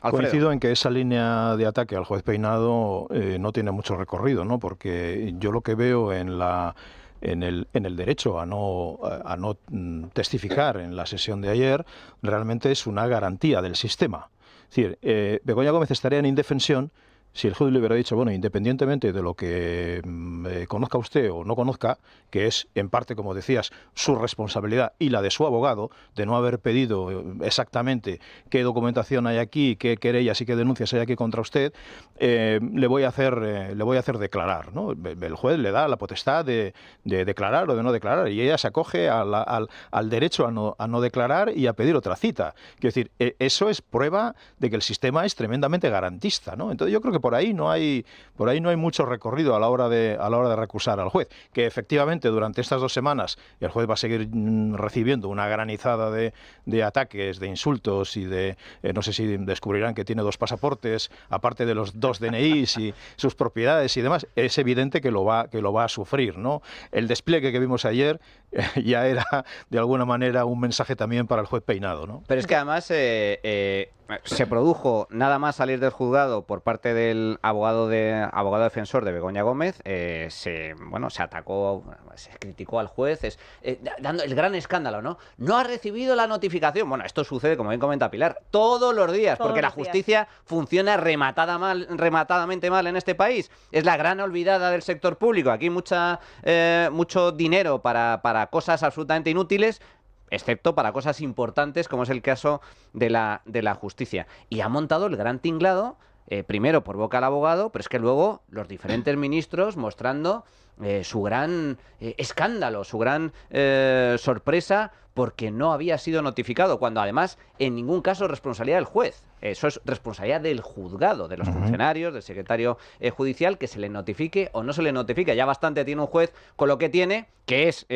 Alfredo. Coincido en que esa línea de ataque al juez Peinado no tiene mucho recorrido, ¿no? Porque yo lo que veo en el derecho a no testificar en la sesión de ayer realmente es una garantía del sistema. Es decir, Begoña Gómez estaría en indefensión si el juez le hubiera dicho, bueno, independientemente de lo que conozca usted o no conozca, que es en parte, como decías, su responsabilidad y la de su abogado, de no haber pedido exactamente qué documentación hay aquí, qué querellas y qué denuncias hay aquí contra usted, le voy a hacer declarar, ¿no? El juez le da la potestad de declarar o de no declarar, y ella se acoge al derecho a no declarar y a pedir otra cita. Quiero decir, eso es prueba de que el sistema es tremendamente garantista, ¿no? Entonces yo creo que por ahí no hay mucho recorrido a la hora de recusar al juez, que efectivamente durante estas 2 semanas el juez va a seguir recibiendo una granizada de ataques, de insultos y no sé si descubrirán que tiene 2 pasaportes, aparte de los 2 DNIs y sus propiedades y demás. Es evidente que lo va a sufrir, ¿no? El despliegue que vimos ayer ya era de alguna manera un mensaje también para el juez Peinado, ¿no? Pero es que además se produjo nada más salir del juzgado por parte del abogado defensor de Begoña Gómez, se atacó, se criticó al juez, dando el gran escándalo, ¿no? No ha recibido la notificación. Bueno, esto sucede, como bien comenta Pilar, todos los días, porque la justicia funciona rematadamente mal en este país. Es la gran olvidada del sector público. Aquí mucho dinero para cosas absolutamente inútiles, excepto para cosas importantes, como es el caso de la justicia. Y ha montado el gran tinglado, primero por boca del abogado, pero es que luego los diferentes ministros mostrando su gran escándalo, su gran sorpresa, porque no había sido notificado, cuando además en ningún caso es responsabilidad del juez. Eso es responsabilidad del juzgado, de los funcionarios, del secretario judicial, que se le notifique o no se le notifique. Ya bastante tiene un juez con lo que tiene, que es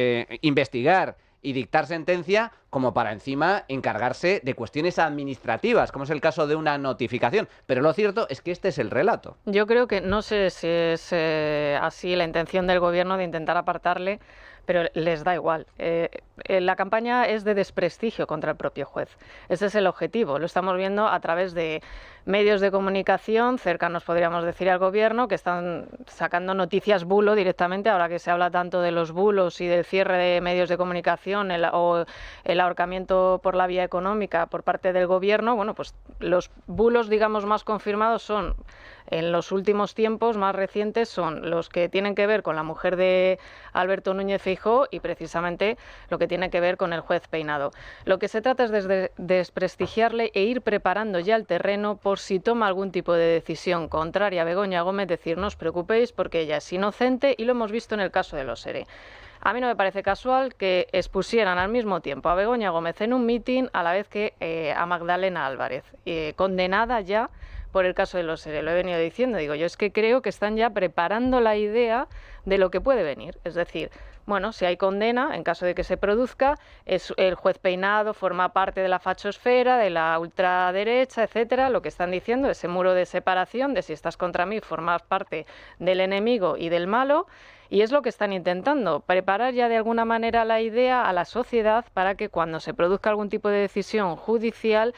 investigar y dictar sentencia, como para encima encargarse de cuestiones administrativas, como es el caso de una notificación. Pero lo cierto es que este es el relato. Yo creo que, no sé si es así la intención del gobierno de intentar apartarle, pero les da igual. La campaña es de desprestigio contra el propio juez. Ese es el objetivo. Lo estamos viendo a través de medios de comunicación cercanos, podríamos decir, al gobierno, que están sacando noticias bulo directamente, ahora que se habla tanto de los bulos y del cierre de medios de comunicación o el ahorcamiento por la vía económica por parte del gobierno. Bueno, pues los bulos, digamos, más confirmados son, en los últimos tiempos más recientes, son los que tienen que ver con la mujer de Alberto Núñez Feijóo y precisamente lo que tiene que ver con el juez Peinado. Lo que se trata es de desprestigiarle e ir preparando ya el terreno por si toma algún tipo de decisión contraria a Begoña Gómez, decir, no os preocupéis porque ella es inocente, y lo hemos visto en el caso de los ERE. A mí no me parece casual que expusieran al mismo tiempo a Begoña Gómez en un mitin a la vez que a Magdalena Álvarez, condenada ya por el caso de los ERE. Lo he venido diciendo, digo, yo es que creo que están ya preparando la idea de lo que puede venir. Es decir, bueno, si hay condena, en caso de que se produzca, el juez Peinado forma parte de la fachosfera, de la ultraderecha, etcétera. Lo que están diciendo, ese muro de separación, de si estás contra mí, formas parte del enemigo y del malo. Y es lo que están intentando, preparar ya de alguna manera la idea a la sociedad para que cuando se produzca algún tipo de decisión judicial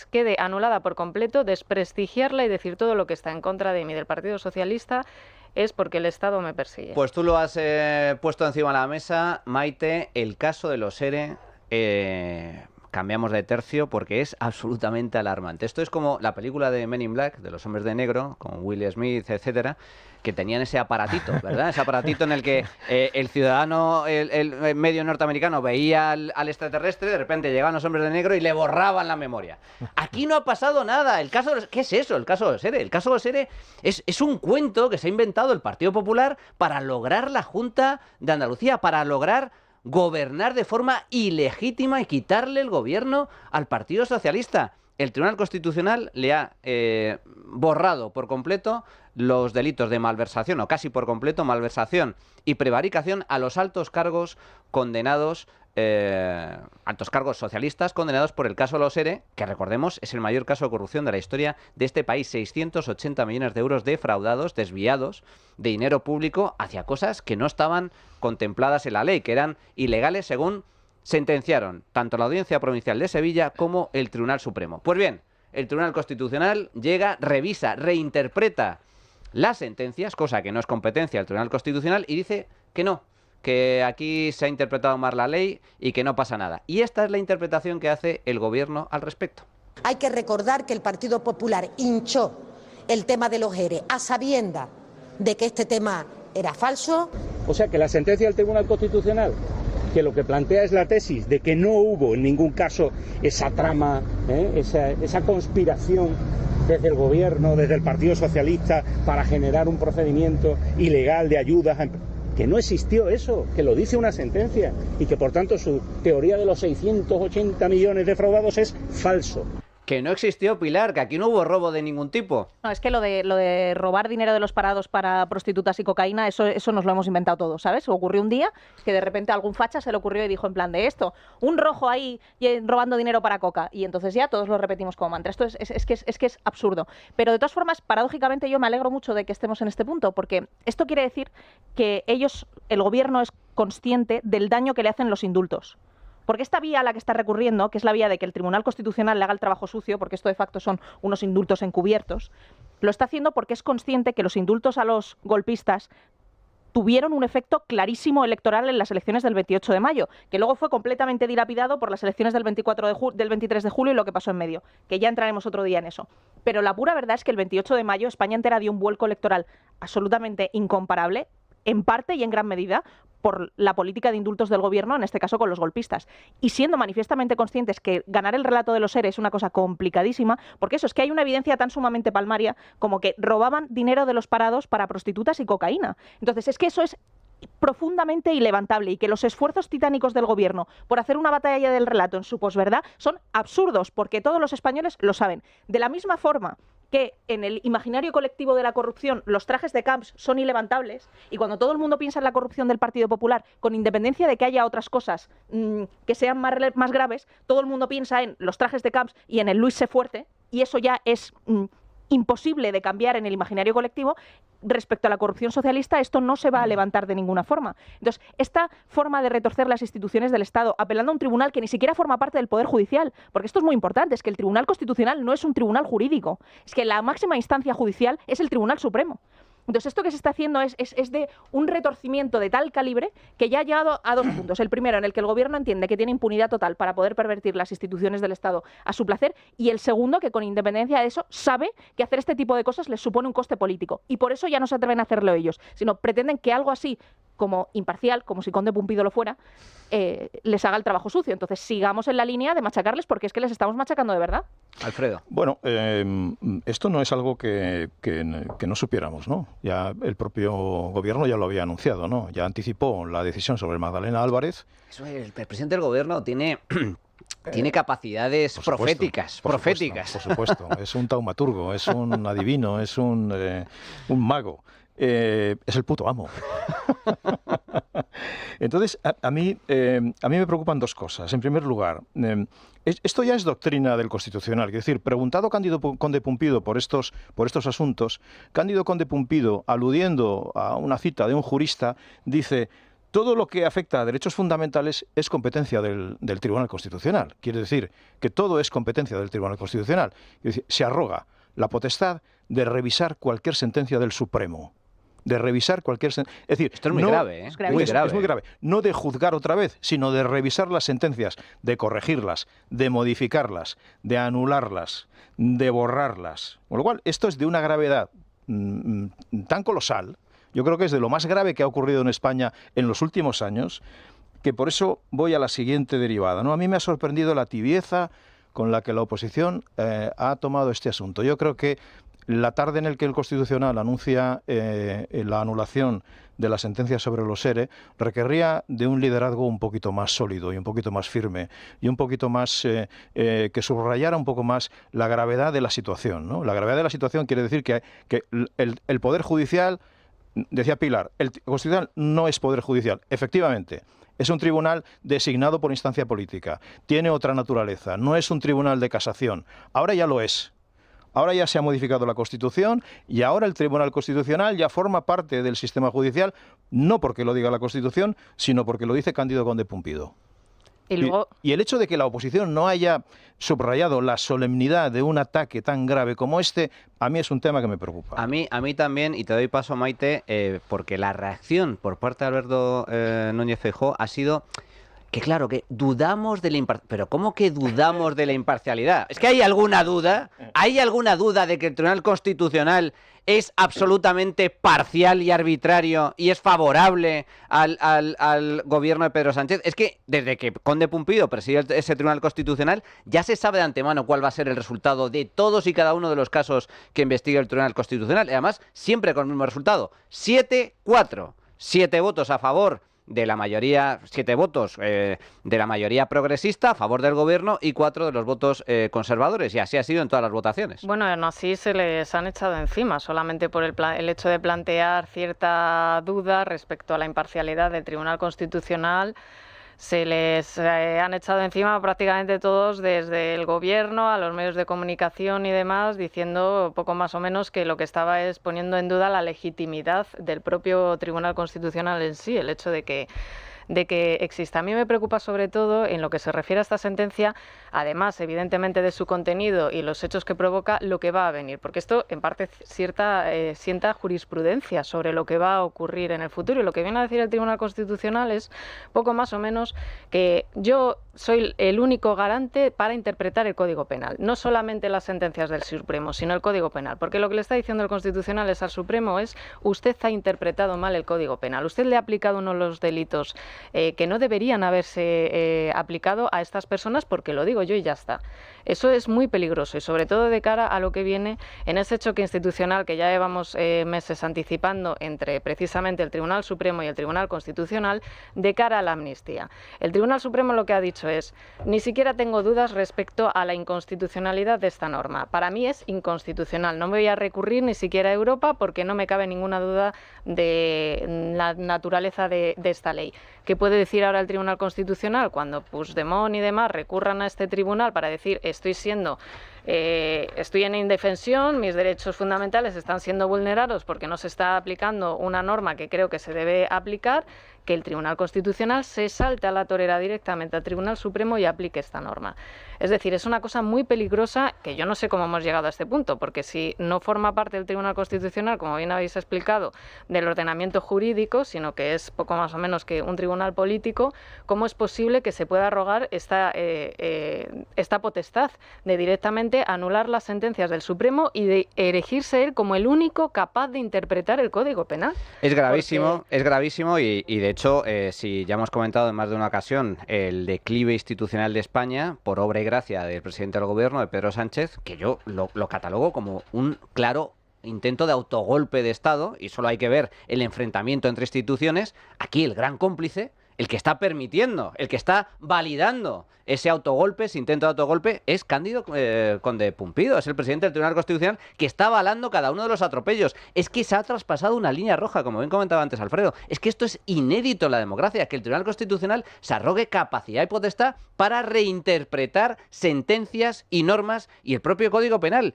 quede anulada por completo, desprestigiarla y decir todo lo que está en contra de mí, del Partido Socialista, es porque el Estado me persigue. Pues tú lo has puesto encima de la mesa, Maite, el caso de los ERE. Cambiamos de tercio porque es absolutamente alarmante. Esto es como la película de Men in Black, de los hombres de negro, con Will Smith, etcétera, que tenían ese aparatito, ¿verdad? Ese aparatito en el que el ciudadano, el medio norteamericano veía al extraterrestre, de repente llegaban los hombres de negro y le borraban la memoria. Aquí no ha pasado nada. ¿Qué es eso? El caso de los ERE. El caso de los ERE es un cuento que se ha inventado el Partido Popular para lograr la Junta de Andalucía, para lograr gobernar de forma ilegítima y quitarle el gobierno al Partido Socialista. El Tribunal Constitucional le ha borrado por completo los delitos de malversación, o casi por completo, malversación y prevaricación a los altos cargos condenados, altos cargos socialistas condenados por el caso de los ERE, que recordemos es el mayor caso de corrupción de la historia de este país. 680 millones de euros defraudados, desviados de dinero público hacia cosas que no estaban contempladas en la ley, que eran ilegales según sentenciaron tanto la Audiencia Provincial de Sevilla como el Tribunal Supremo. Pues bien, el Tribunal Constitucional llega, revisa, reinterpreta las sentencias, cosa que no es competencia del Tribunal Constitucional, y dice que no, que aquí se ha interpretado mal la ley y que no pasa nada. Y esta es la interpretación que hace el Gobierno al respecto. Hay que recordar que el Partido Popular hinchó el tema de los ERE, a sabiendas de que este tema era falso. O sea que la sentencia del Tribunal Constitucional, que lo que plantea es la tesis de que no hubo en ningún caso esa trama, esa conspiración desde el gobierno, desde el Partido Socialista, para generar un procedimiento ilegal de ayudas, que no existió eso, que lo dice una sentencia y que por tanto su teoría de los 680 millones defraudados es falso. Que no existió, Pilar, que aquí no hubo robo de ningún tipo. No, es que lo de robar dinero de los parados para prostitutas y cocaína, eso nos lo hemos inventado todos, ¿sabes? Ocurrió un día que de repente a algún facha se le ocurrió y dijo en plan de esto, un rojo ahí robando dinero para coca. Y entonces ya todos lo repetimos como mantra. Esto es que es absurdo. Pero de todas formas, paradójicamente yo me alegro mucho de que estemos en este punto, porque esto quiere decir que el gobierno es consciente del daño que le hacen los indultos. Porque esta vía a la que está recurriendo, que es la vía de que el Tribunal Constitucional le haga el trabajo sucio, porque esto de facto son unos indultos encubiertos, lo está haciendo porque es consciente que los indultos a los golpistas tuvieron un efecto clarísimo electoral en las elecciones del 28 de mayo, que luego fue completamente dilapidado por las elecciones del 23 de julio y lo que pasó en medio, que ya entraremos otro día en eso. Pero la pura verdad es que el 28 de mayo España entera dio un vuelco electoral absolutamente incomparable, en parte y en gran medida, por la política de indultos del gobierno, en este caso con los golpistas. Y siendo manifiestamente conscientes que ganar el relato de los ERE es una cosa complicadísima, porque eso es que hay una evidencia tan sumamente palmaria como que robaban dinero de los parados para prostitutas y cocaína. Entonces, es que eso es profundamente ilevantable y que los esfuerzos titánicos del gobierno por hacer una batalla del relato en su posverdad son absurdos, porque todos los españoles lo saben. De la misma forma que en el imaginario colectivo de la corrupción los trajes de Camps son ilevantables y cuando todo el mundo piensa en la corrupción del Partido Popular, con independencia de que haya otras cosas que sean más graves, todo el mundo piensa en los trajes de Camps y en el Luis C. Fuerte, y eso ya es imposible de cambiar en el imaginario colectivo. Respecto a la corrupción socialista, esto no se va a levantar de ninguna forma. Entonces, esta forma de retorcer las instituciones del Estado, apelando a un tribunal que ni siquiera forma parte del Poder Judicial, porque esto es muy importante, es que el Tribunal Constitucional no es un tribunal jurídico, es que la máxima instancia judicial es el Tribunal Supremo. Entonces, esto que se está haciendo es de un retorcimiento de tal calibre que ya ha llegado a dos puntos. El primero, en el que el gobierno entiende que tiene impunidad total para poder pervertir las instituciones del Estado a su placer, y el segundo, que con independencia de eso, sabe que hacer este tipo de cosas les supone un coste político. Y por eso ya no se atreven a hacerlo ellos, sino pretenden que algo así, como imparcial, como si Conde Pumpido lo fuera, les haga el trabajo sucio. Entonces, sigamos en la línea de machacarles, porque es que les estamos machacando de verdad. Alfredo. Bueno, esto no es algo que no supiéramos, ¿no? Ya el propio gobierno ya lo había anunciado, ¿no? Ya anticipó la decisión sobre Magdalena Álvarez. Eso, el presidente del gobierno tiene capacidades proféticas. Por supuesto, es un taumaturgo, es un adivino, es un mago. Es el puto amo. Entonces, a mí me preocupan dos cosas. En primer lugar, esto ya es doctrina del Constitucional. Es decir, preguntado Cándido Conde Pumpido por estos asuntos, Cándido Conde Pumpido, aludiendo a una cita de un jurista, dice: todo lo que afecta a derechos fundamentales es competencia del Tribunal Constitucional. Quiere decir que todo es competencia del Tribunal Constitucional. Es decir, se arroga la potestad de revisar cualquier sentencia del Supremo. De revisar cualquier sentencia. Es decir, esto es muy grave, ¿eh? Es gravísimo. Es muy grave. No de juzgar otra vez, sino de revisar las sentencias, de corregirlas, de modificarlas, de anularlas, de borrarlas. Con lo cual, esto es de una gravedad tan colosal. Yo creo que es de lo más grave que ha ocurrido en España en los últimos años, que por eso voy a la siguiente derivada, ¿no? A mí me ha sorprendido la tibieza con la que la oposición ha tomado este asunto. Yo creo que la tarde en la que el Constitucional anuncia la anulación de la sentencia sobre los ERE requería de un liderazgo un poquito más sólido y un poquito más firme y un poquito más que subrayara un poco más la gravedad de la situación, ¿no? La gravedad de la situación quiere decir que el Poder Judicial, decía Pilar, el Constitucional no es Poder Judicial. Efectivamente, es un tribunal designado por instancia política. Tiene otra naturaleza. No es un tribunal de casación. Ahora ya lo es. Ahora ya se ha modificado la Constitución y ahora el Tribunal Constitucional ya forma parte del sistema judicial, no porque lo diga la Constitución, sino porque lo dice Cándido Conde Pumpido. Y el hecho de que la oposición no haya subrayado la solemnidad de un ataque tan grave como este, a mí es un tema que me preocupa. A mí también, y te doy paso, Maite, porque la reacción por parte de Alberto Núñez Feijóo ha sido que claro, que dudamos de la imparcialidad. Pero ¿cómo que dudamos de la imparcialidad? ¿Es que hay alguna duda? ¿Hay alguna duda de que el Tribunal Constitucional es absolutamente parcial y arbitrario y es favorable al gobierno de Pedro Sánchez? Es que desde que Conde Pumpido preside ese Tribunal Constitucional ya se sabe de antemano cuál va a ser el resultado de todos y cada uno de los casos que investigue el Tribunal Constitucional. Y además, siempre con el mismo resultado. 7-4. 7 votos a favor de la mayoría, 7 votos de la mayoría progresista a favor del gobierno y 4 de los votos conservadores, y así ha sido en todas las votaciones. Bueno, aún así se les han echado encima, solamente por el hecho de plantear cierta duda respecto a la imparcialidad del Tribunal Constitucional. Se les han echado encima prácticamente todos, desde el gobierno a los medios de comunicación y demás, diciendo poco más o menos que lo que estaba es poniendo en duda la legitimidad del propio Tribunal Constitucional en sí, el hecho de que exista. A mí me preocupa sobre todo en lo que se refiere a esta sentencia, además evidentemente de su contenido y los hechos que provoca, lo que va a venir, porque esto en parte sienta jurisprudencia sobre lo que va a ocurrir en el futuro, y lo que viene a decir el Tribunal Constitucional es poco más o menos que yo soy el único garante para interpretar el Código Penal, no solamente las sentencias del Supremo, sino el Código Penal, porque lo que le está diciendo el Constitucional al Supremo es: usted ha interpretado mal el Código Penal, usted le ha aplicado uno de los delitos que no deberían haberse aplicado a estas personas, porque lo digo yo y ya está. Eso es muy peligroso, y sobre todo de cara a lo que viene en ese choque institucional que ya llevamos meses anticipando entre precisamente el Tribunal Supremo y el Tribunal Constitucional de cara a la amnistía. El Tribunal Supremo lo que ha dicho es: ni siquiera tengo dudas respecto a la inconstitucionalidad de esta norma. Para mí es inconstitucional. No me voy a recurrir ni siquiera a Europa, porque no me cabe ninguna duda de la naturaleza de esta ley. ¿Qué puede decir ahora el Tribunal Constitucional cuando Puigdemont y demás recurran a este tribunal para decir: estoy en indefensión, mis derechos fundamentales están siendo vulnerados porque no se está aplicando una norma que creo que se debe aplicar? Que el Tribunal Constitucional se salte a la torera directamente al Tribunal Supremo y aplique esta norma. Es decir, es una cosa muy peligrosa, que yo no sé cómo hemos llegado a este punto, porque si no forma parte del Tribunal Constitucional, como bien habéis explicado, del ordenamiento jurídico, sino que es poco más o menos que un tribunal político, ¿cómo es posible que se pueda arrogar esta potestad de directamente anular las sentencias del Supremo y de erigirse él como el único capaz de interpretar el Código Penal? Es gravísimo, es gravísimo, y de hecho, si ya hemos comentado en más de una ocasión el declive institucional de España por obra y gracia del presidente del gobierno, de Pedro Sánchez, que yo lo catalogo como un claro intento de autogolpe de Estado, y solo hay que ver el enfrentamiento entre instituciones. Aquí el gran cómplice, el que está permitiendo, el que está validando ese autogolpe, ese intento de autogolpe, es Cándido Conde Pumpido, es el presidente del Tribunal Constitucional, que está avalando cada uno de los atropellos. Es que se ha traspasado una línea roja, como bien comentaba antes Alfredo. Es que esto es inédito en la democracia, que el Tribunal Constitucional se arrogue capacidad y potestad para reinterpretar sentencias y normas y el propio Código Penal.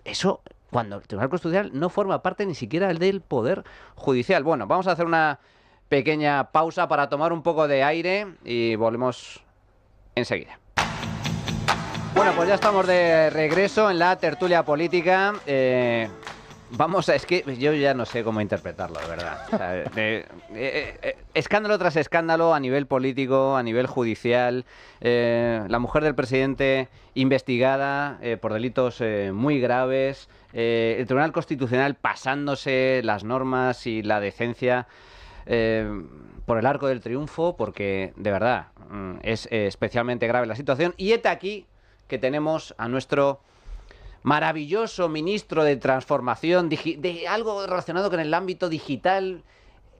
Eso, cuando el Tribunal Constitucional no forma parte ni siquiera del Poder Judicial. Bueno, vamos a hacer una pequeña pausa para tomar un poco de aire y volvemos enseguida. Bueno, pues ya estamos de regreso en la tertulia política. Es que yo ya no sé cómo interpretarlo, de verdad. O sea, escándalo tras escándalo a nivel político, a nivel judicial. La mujer del presidente investigada por delitos muy graves. El Tribunal Constitucional pasándose las normas y la decencia por el arco del triunfo, porque de verdad es especialmente grave la situación. Y hete aquí que tenemos a nuestro maravilloso ministro de Transformación, de algo relacionado con el ámbito digital,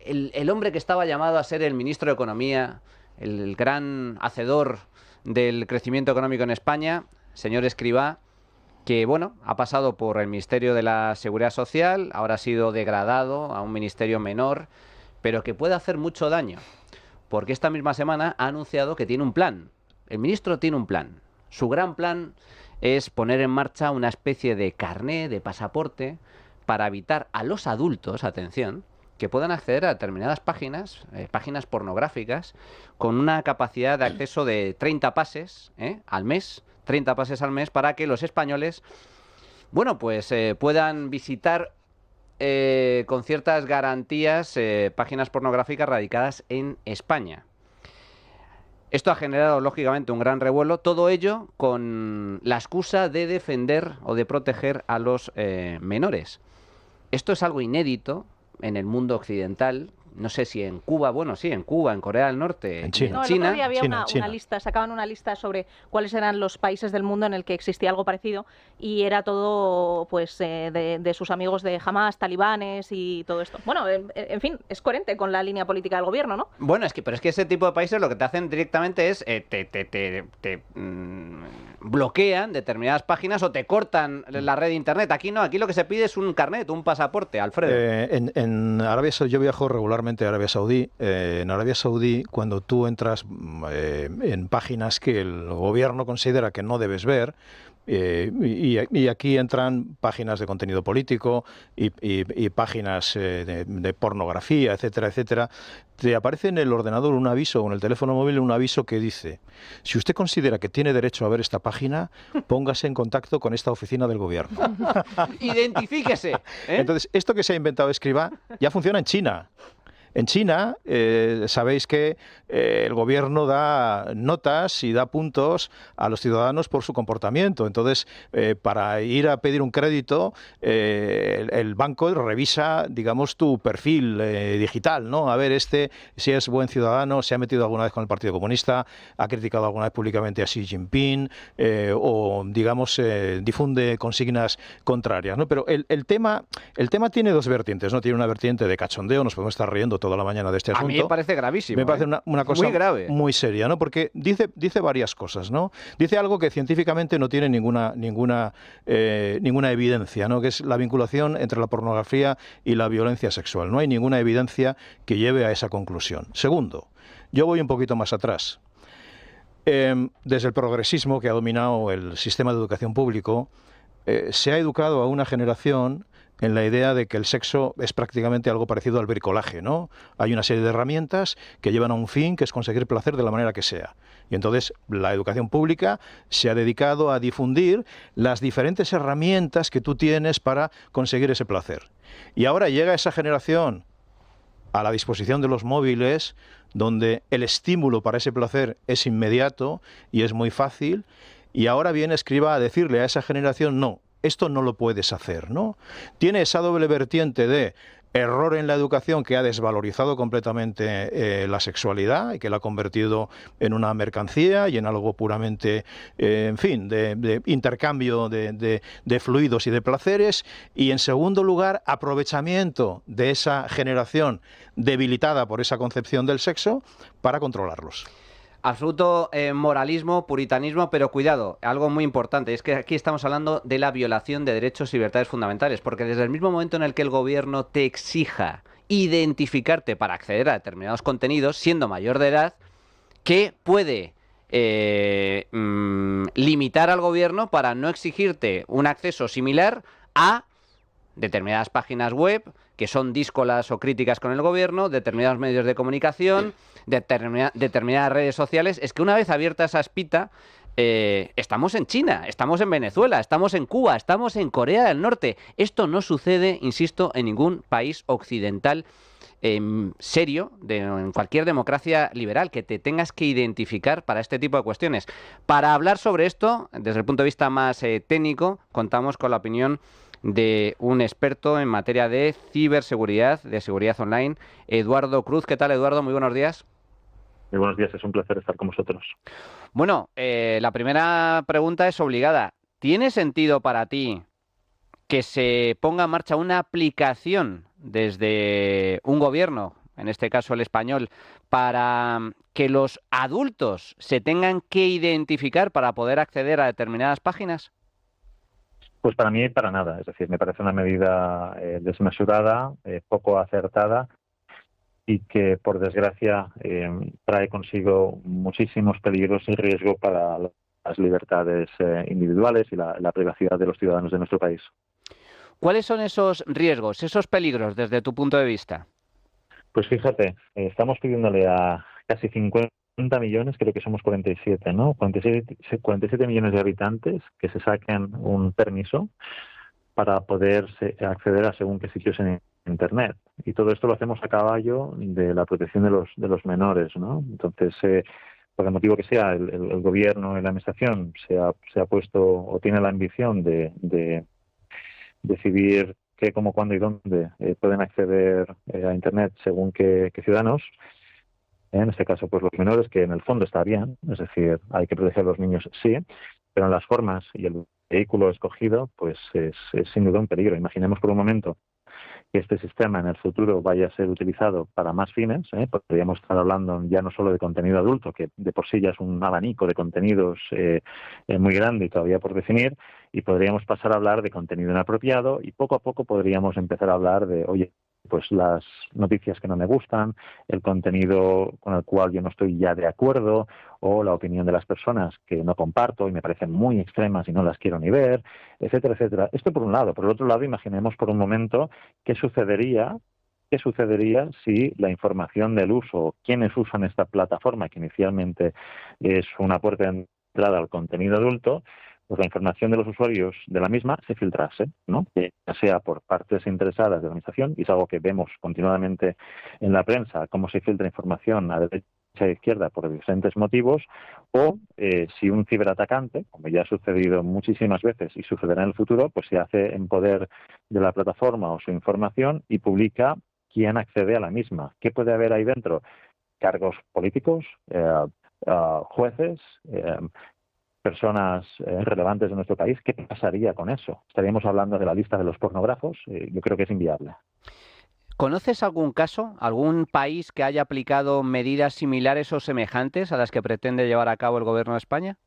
el hombre que estaba llamado a ser el ministro de Economía, el gran hacedor del crecimiento económico en España, señor Escrivá, que bueno, ha pasado por el Ministerio de la Seguridad Social, ahora ha sido degradado a un ministerio menor, pero que puede hacer mucho daño, porque esta misma semana ha anunciado que tiene un plan. El ministro tiene un plan. Su gran plan es poner en marcha una especie de carné, de pasaporte, para evitar a los adultos, atención, que puedan acceder a determinadas páginas, páginas pornográficas, con una capacidad de acceso de 30 pases al mes, 30 pases al mes, para que los españoles, bueno, pues puedan visitar con ciertas garantías páginas pornográficas radicadas en España. Esto ha generado, lógicamente, un gran revuelo, todo ello con la excusa de defender o de proteger a los menores. Esto es algo inédito en el mundo occidental. No sé si en Cuba, bueno, sí, en Cuba, en Corea del Norte, En China. No, el otro día había China. una lista, sacaban una lista sobre cuáles eran los países del mundo en el que existía algo parecido y era todo pues de sus amigos de Hamas, talibanes y todo esto. Bueno, en fin, es coherente con la línea política del gobierno, ¿no? Bueno, pero es que ese tipo de países lo que te hacen directamente es bloquean determinadas páginas o te cortan la red de internet. Aquí no, aquí lo que se pide es un carnet, un pasaporte, Alfredo. En Arabia Saudí, yo viajo regularmente a Arabia Saudí. En Arabia Saudí, cuando tú entras en páginas que el gobierno considera que no debes ver, y aquí entran páginas de contenido político y páginas de pornografía, etcétera, etcétera, te aparece en el ordenador un aviso o en el teléfono móvil un aviso que dice: si usted considera que tiene derecho a ver esta página, póngase en contacto con esta oficina del gobierno. Identifíquese. Entonces, esto que se ha inventado Escribá ya funciona en China. En China, sabéis que el gobierno da notas y da puntos a los ciudadanos por su comportamiento. Entonces, para ir a pedir un crédito, el banco revisa, digamos, tu perfil digital, ¿no? A ver, si es buen ciudadano, se ha metido alguna vez con el Partido Comunista, ha criticado alguna vez públicamente a Xi Jinping, o, digamos, difunde consignas contrarias, ¿no? Pero el tema tiene dos vertientes, ¿no? Tiene una vertiente de cachondeo, nos podemos estar riendo toda la mañana de este asunto. A mí me parece gravísimo. Me parece una cosa muy grave, muy seria, ¿no? Porque dice varias cosas, ¿no? Dice algo que científicamente no tiene ninguna evidencia, ¿no? Que es la vinculación entre la pornografía y la violencia sexual. No hay ninguna evidencia que lleve a esa conclusión. Segundo, yo voy un poquito más atrás. Desde el progresismo que ha dominado el sistema de educación público, se ha educado a una generación en la idea de que el sexo es prácticamente algo parecido al bricolaje, ¿no? Hay una serie de herramientas que llevan a un fin, que es conseguir placer de la manera que sea. Y entonces la educación pública se ha dedicado a difundir las diferentes herramientas que tú tienes para conseguir ese placer. Y ahora llega esa generación a la disposición de los móviles, donde el estímulo para ese placer es inmediato y es muy fácil, y ahora viene Escribá a decirle a esa generación: no, esto no lo puedes hacer, ¿no? Tiene esa doble vertiente de error en la educación que ha desvalorizado completamente la sexualidad y que la ha convertido en una mercancía y en algo puramente, en fin, de intercambio de fluidos y de placeres. Y en segundo lugar, aprovechamiento de esa generación debilitada por esa concepción del sexo para controlarlos. Absoluto moralismo, puritanismo, pero cuidado, algo muy importante, es que aquí estamos hablando de la violación de derechos y libertades fundamentales, porque desde el mismo momento en el que el gobierno te exija identificarte para acceder a determinados contenidos, siendo mayor de edad, ¿qué puede limitar al gobierno para no exigirte un acceso similar a determinadas páginas web que son díscolas o críticas con el gobierno, determinados medios de comunicación, determinadas redes sociales? Es que una vez abierta esa espita, estamos en China, estamos en Venezuela, estamos en Cuba, estamos en Corea del Norte. Esto no sucede, insisto, en ningún país occidental serio, en cualquier democracia liberal, que te tengas que identificar para este tipo de cuestiones. Para hablar sobre esto, desde el punto de vista más técnico, contamos con la opinión de un experto en materia de ciberseguridad, de seguridad online, Eduardo Cruz. ¿Qué tal, Eduardo? Muy buenos días. Muy buenos días, es un placer estar con vosotros. Bueno, la primera pregunta es obligada. ¿Tiene sentido para ti que se ponga en marcha una aplicación desde un gobierno, en este caso el español, para que los adultos se tengan que identificar para poder acceder a determinadas páginas? Pues para mí, para nada. Es decir, me parece una medida desmesurada, poco acertada y que, por desgracia, trae consigo muchísimos peligros y riesgo para las libertades individuales y la privacidad de los ciudadanos de nuestro país. ¿Cuáles son esos riesgos, esos peligros desde tu punto de vista? Pues fíjate, estamos pidiéndole a casi 50 millones, creo que somos 47, ¿no? 47 millones de habitantes que se saquen un permiso para poder acceder a según qué sitios en Internet. Y todo esto lo hacemos a caballo de la protección de los menores, ¿no? Entonces, por el motivo que sea, el gobierno y la administración se ha puesto o tiene la ambición de decidir qué, cómo, cuándo y dónde pueden acceder a Internet según qué ciudadanos. En este caso, pues los menores, que en el fondo está bien, es decir, hay que proteger a los niños, sí, pero en las formas y el vehículo escogido, pues es sin duda un peligro. Imaginemos por un momento que este sistema en el futuro vaya a ser utilizado para más fines, podríamos estar hablando ya no solo de contenido adulto, que de por sí ya es un abanico de contenidos muy grande y todavía por definir, y podríamos pasar a hablar de contenido inapropiado y poco a poco podríamos empezar a hablar de, oye, pues las noticias que no me gustan, el contenido con el cual yo no estoy ya de acuerdo, o la opinión de las personas que no comparto y me parecen muy extremas y no las quiero ni ver, etcétera, etcétera. Esto por un lado. Por el otro lado, imaginemos por un momento qué sucedería si la información del uso, quienes usan esta plataforma, que inicialmente es una puerta de entrada al contenido adulto, pues la información de los usuarios de la misma se filtrase, ¿no? Ya sea por partes interesadas de la administración, y es algo que vemos continuadamente en la prensa, cómo se filtra información a derecha e izquierda por diferentes motivos, o si un ciberatacante, como ya ha sucedido muchísimas veces y sucederá en el futuro, pues se hace en poder de la plataforma o su información y publica quién accede a la misma. ¿Qué puede haber ahí dentro? Cargos políticos, jueces, personas relevantes de nuestro país. ¿Qué pasaría con eso? ¿Estaríamos hablando de la lista de los pornógrafos? Yo creo que es inviable. ¿Conoces algún caso, algún país que haya aplicado medidas similares o semejantes a las que pretende llevar a cabo el Gobierno de España?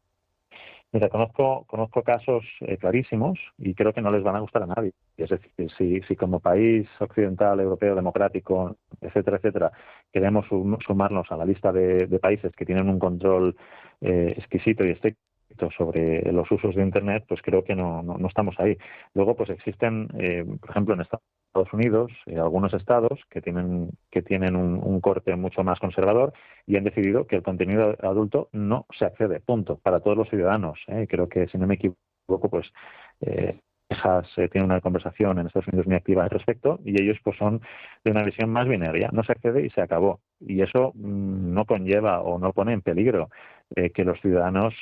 Mira, conozco casos clarísimos y creo que no les van a gustar a nadie. Es decir, si como país occidental, europeo, democrático, etcétera, etcétera, queremos sumarnos a la lista de países que tienen un control exquisito y estricto sobre los usos de Internet, pues creo que no estamos ahí. Luego, pues existen, por ejemplo, en Estados Unidos, algunos estados que tienen un corte mucho más conservador y han decidido que el contenido adulto no se accede, punto, para todos los ciudadanos. Creo que, si no me equivoco, pues Texas tiene una conversación en Estados Unidos muy activa al respecto, y ellos pues son de una visión más binaria, no se accede y se acabó. Y eso no conlleva o no pone en peligro que los ciudadanos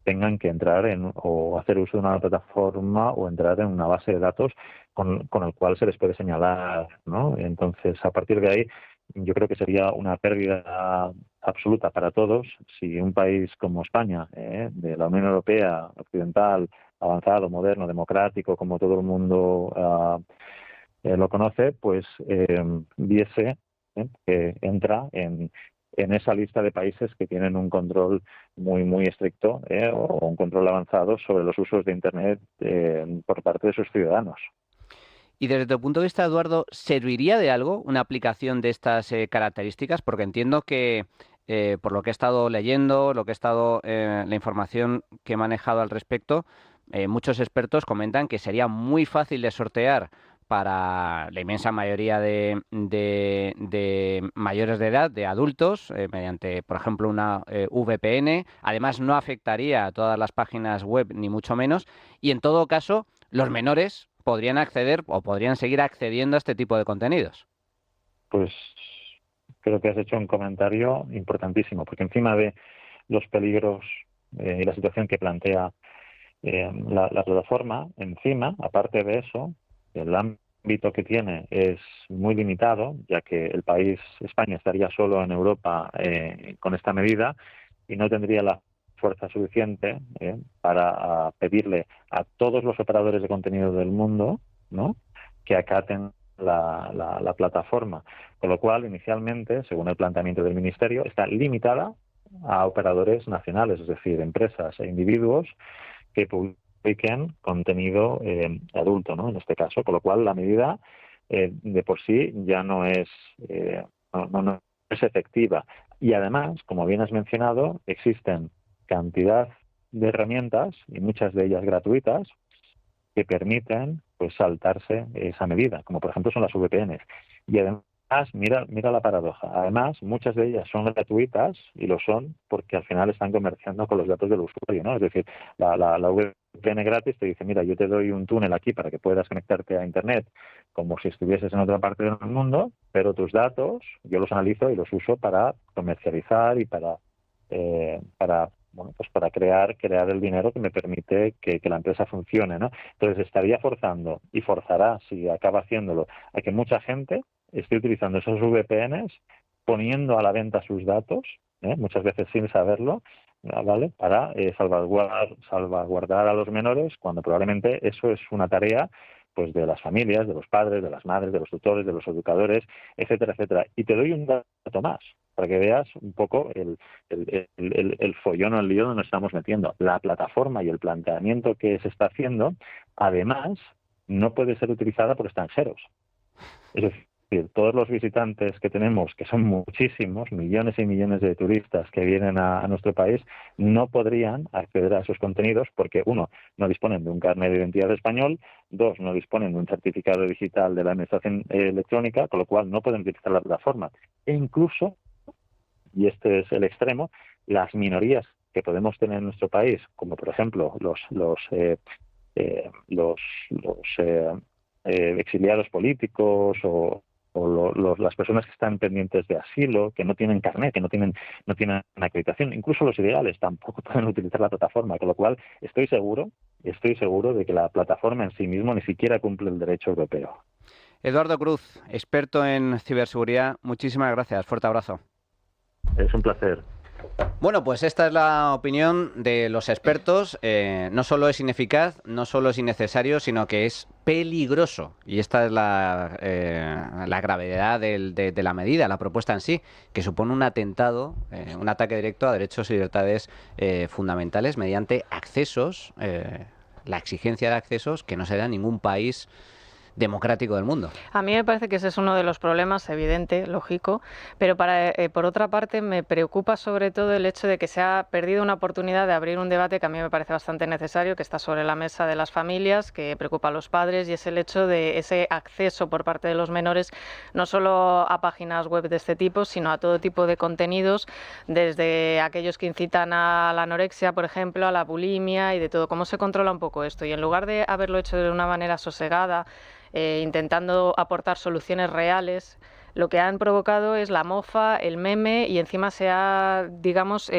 tengan que entrar o hacer uso de una plataforma o entrar en una base de datos con el cual se les puede señalar, ¿no? Entonces, a partir de ahí, yo creo que sería una pérdida absoluta para todos si un país como España, de la Unión Europea occidental, avanzado, moderno, democrático, como todo el mundo lo conoce, pues viese que entra en esa lista de países que tienen un control muy, muy estricto o un control avanzado sobre los usos de Internet por parte de sus ciudadanos. Y desde tu punto de vista, Eduardo, ¿serviría de algo una aplicación de estas características? Porque entiendo que, por lo que he estado leyendo, la información que he manejado al respecto, muchos expertos comentan que sería muy fácil de sortear para la inmensa mayoría de mayores de edad, de adultos, mediante, por ejemplo, una VPN. Además, no afectaría a todas las páginas web, ni mucho menos. Y en todo caso, los menores podrían acceder o podrían seguir accediendo a este tipo de contenidos. Pues creo que has hecho un comentario importantísimo, porque encima de los peligros y la situación que plantea la plataforma, encima, aparte de eso, el ámbito que tiene es muy limitado, ya que el país, España, estaría solo en Europa con esta medida y no tendría la fuerza suficiente para pedirle a todos los operadores de contenido del mundo, ¿no?, que acaten la plataforma. Con lo cual, inicialmente, según el planteamiento del Ministerio, está limitada a operadores nacionales, es decir, empresas e individuos que publiquen contenido adulto, ¿no?, en este caso. Con lo cual, la medida de por sí ya no es efectiva. Y además, como bien has mencionado, existen cantidad de herramientas, y muchas de ellas gratuitas, que permiten pues saltarse esa medida, como por ejemplo son las VPNs. Y además, mira la paradoja. Además, muchas de ellas son gratuitas, y lo son porque al final están comerciando con los datos del usuario, ¿no? Es decir, la VPN gratis te dice, mira, yo te doy un túnel aquí para que puedas conectarte a Internet como si estuvieses en otra parte del mundo, pero tus datos yo los analizo y los uso para comercializar y para para crear el dinero que me permite que la empresa funcione, ¿no? Entonces estaría forzando, y forzará, si acaba haciéndolo, a que mucha gente esté utilizando esos VPNs, poniendo a la venta sus datos, muchas veces sin saberlo, ¿vale? Para salvaguardar a los menores, cuando probablemente eso es una tarea pues de las familias, de los padres, de las madres, de los tutores, de los educadores, etcétera, etcétera. Y te doy un dato más, para que veas un poco el follón o el lío donde nos estamos metiendo. La plataforma y el planteamiento que se está haciendo, además, no puede ser utilizada por extranjeros. Es decir, todos los visitantes que tenemos, que son muchísimos, millones y millones de turistas que vienen a nuestro país, no podrían acceder a esos contenidos porque, uno, no disponen de un carnet de identidad español, dos, no disponen de un certificado digital de la administración electrónica, con lo cual no pueden utilizar la plataforma. E incluso, y este es el extremo, las minorías que podemos tener en nuestro país, como por ejemplo los exiliados políticos o las personas que están pendientes de asilo, que no tienen carnet, que no tienen acreditación, incluso los ilegales tampoco pueden utilizar la plataforma, con lo cual estoy seguro de que la plataforma en sí mismo ni siquiera cumple el derecho europeo. Eduardo Cruz, experto en ciberseguridad, muchísimas gracias, fuerte abrazo. Es un placer. Bueno, pues esta es la opinión de los expertos. No solo es ineficaz, no solo es innecesario, sino que es peligroso. Y esta es la gravedad de la medida, la propuesta en sí, que supone un atentado, un ataque directo a derechos y libertades fundamentales mediante accesos, la exigencia de accesos que no se da en ningún país democrático del mundo. A mí me parece que ese es uno de los problemas, evidente, lógico, pero por otra parte me preocupa sobre todo el hecho de que se ha perdido una oportunidad de abrir un debate que a mí me parece bastante necesario, que está sobre la mesa de las familias, que preocupa a los padres, y es el hecho de ese acceso por parte de los menores, no solo a páginas web de este tipo, sino a todo tipo de contenidos, desde aquellos que incitan a la anorexia, por ejemplo, a la bulimia y de todo. ¿Cómo se controla un poco esto? Y en lugar de haberlo hecho de una manera sosegada, intentando aportar soluciones reales, lo que han provocado es la mofa, el meme, y encima se ha, digamos,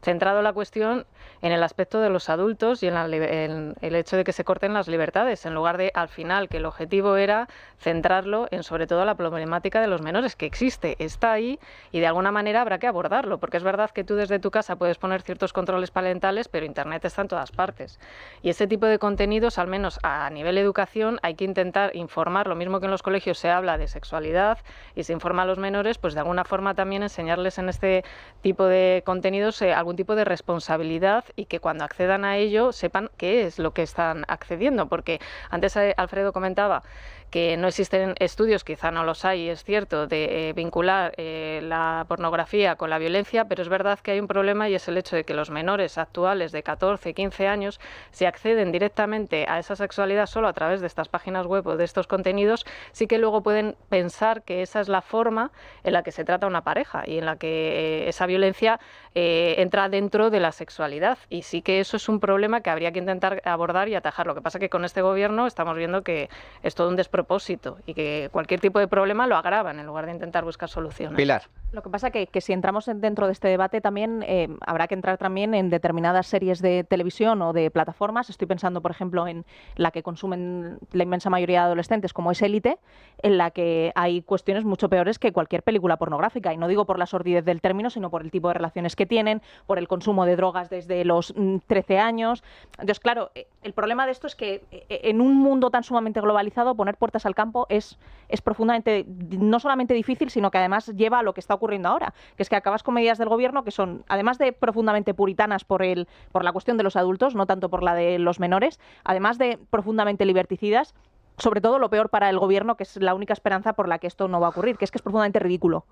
centrado la cuestión en el aspecto de los adultos y en el hecho de que se corten las libertades, en lugar de, al final, que el objetivo era centrarlo en, sobre todo, la problemática de los menores, que existe, está ahí, y de alguna manera habrá que abordarlo, porque es verdad que tú desde tu casa puedes poner ciertos controles parentales, pero Internet está en todas partes. Y ese tipo de contenidos, al menos a nivel educación, hay que intentar informar, lo mismo que en los colegios se habla de sexualidad y se informa a los menores, pues de alguna forma también enseñarles en este tipo de contenidos algún tipo de responsabilidad, y que cuando accedan a ello sepan qué es lo que están accediendo, porque antes Alfredo comentaba que no existen estudios, quizá no los hay, es cierto, de vincular la pornografía con la violencia, pero es verdad que hay un problema, y es el hecho de que los menores actuales de 14, 15 años, si acceden directamente a esa sexualidad solo a través de estas páginas web o de estos contenidos, sí que luego pueden pensar que esa es la forma en la que se trata una pareja y en la que esa violencia entra dentro de la sexualidad. Y sí que eso es un problema que habría que intentar abordar y atajar. Lo que pasa es que con este gobierno estamos viendo que es todo un despropósito y que cualquier tipo de problema lo agravan en lugar de intentar buscar soluciones. Pilar. Lo que pasa es que si entramos dentro de este debate también habrá que entrar también en determinadas series de televisión o de plataformas. Estoy pensando, por ejemplo, en la que consumen la inmensa mayoría de adolescentes, como es Élite, en la que hay cuestiones mucho peores que cualquier película pornográfica. Y no digo por la sordidez del término, sino por el tipo de relaciones que tienen, por el consumo de drogas desde los 13 años. Entonces, claro, el problema de esto es que en un mundo tan sumamente globalizado, poner puertas al campo es profundamente, no solamente difícil, sino que además lleva a lo que está ocurriendo ahora, que es que acabas con medidas del gobierno que son, además de profundamente puritanas por la cuestión de los adultos, no tanto por la de los menores, además de profundamente liberticidas, sobre todo lo peor para el gobierno, que es la única esperanza por la que esto no va a ocurrir, que es profundamente ridículo.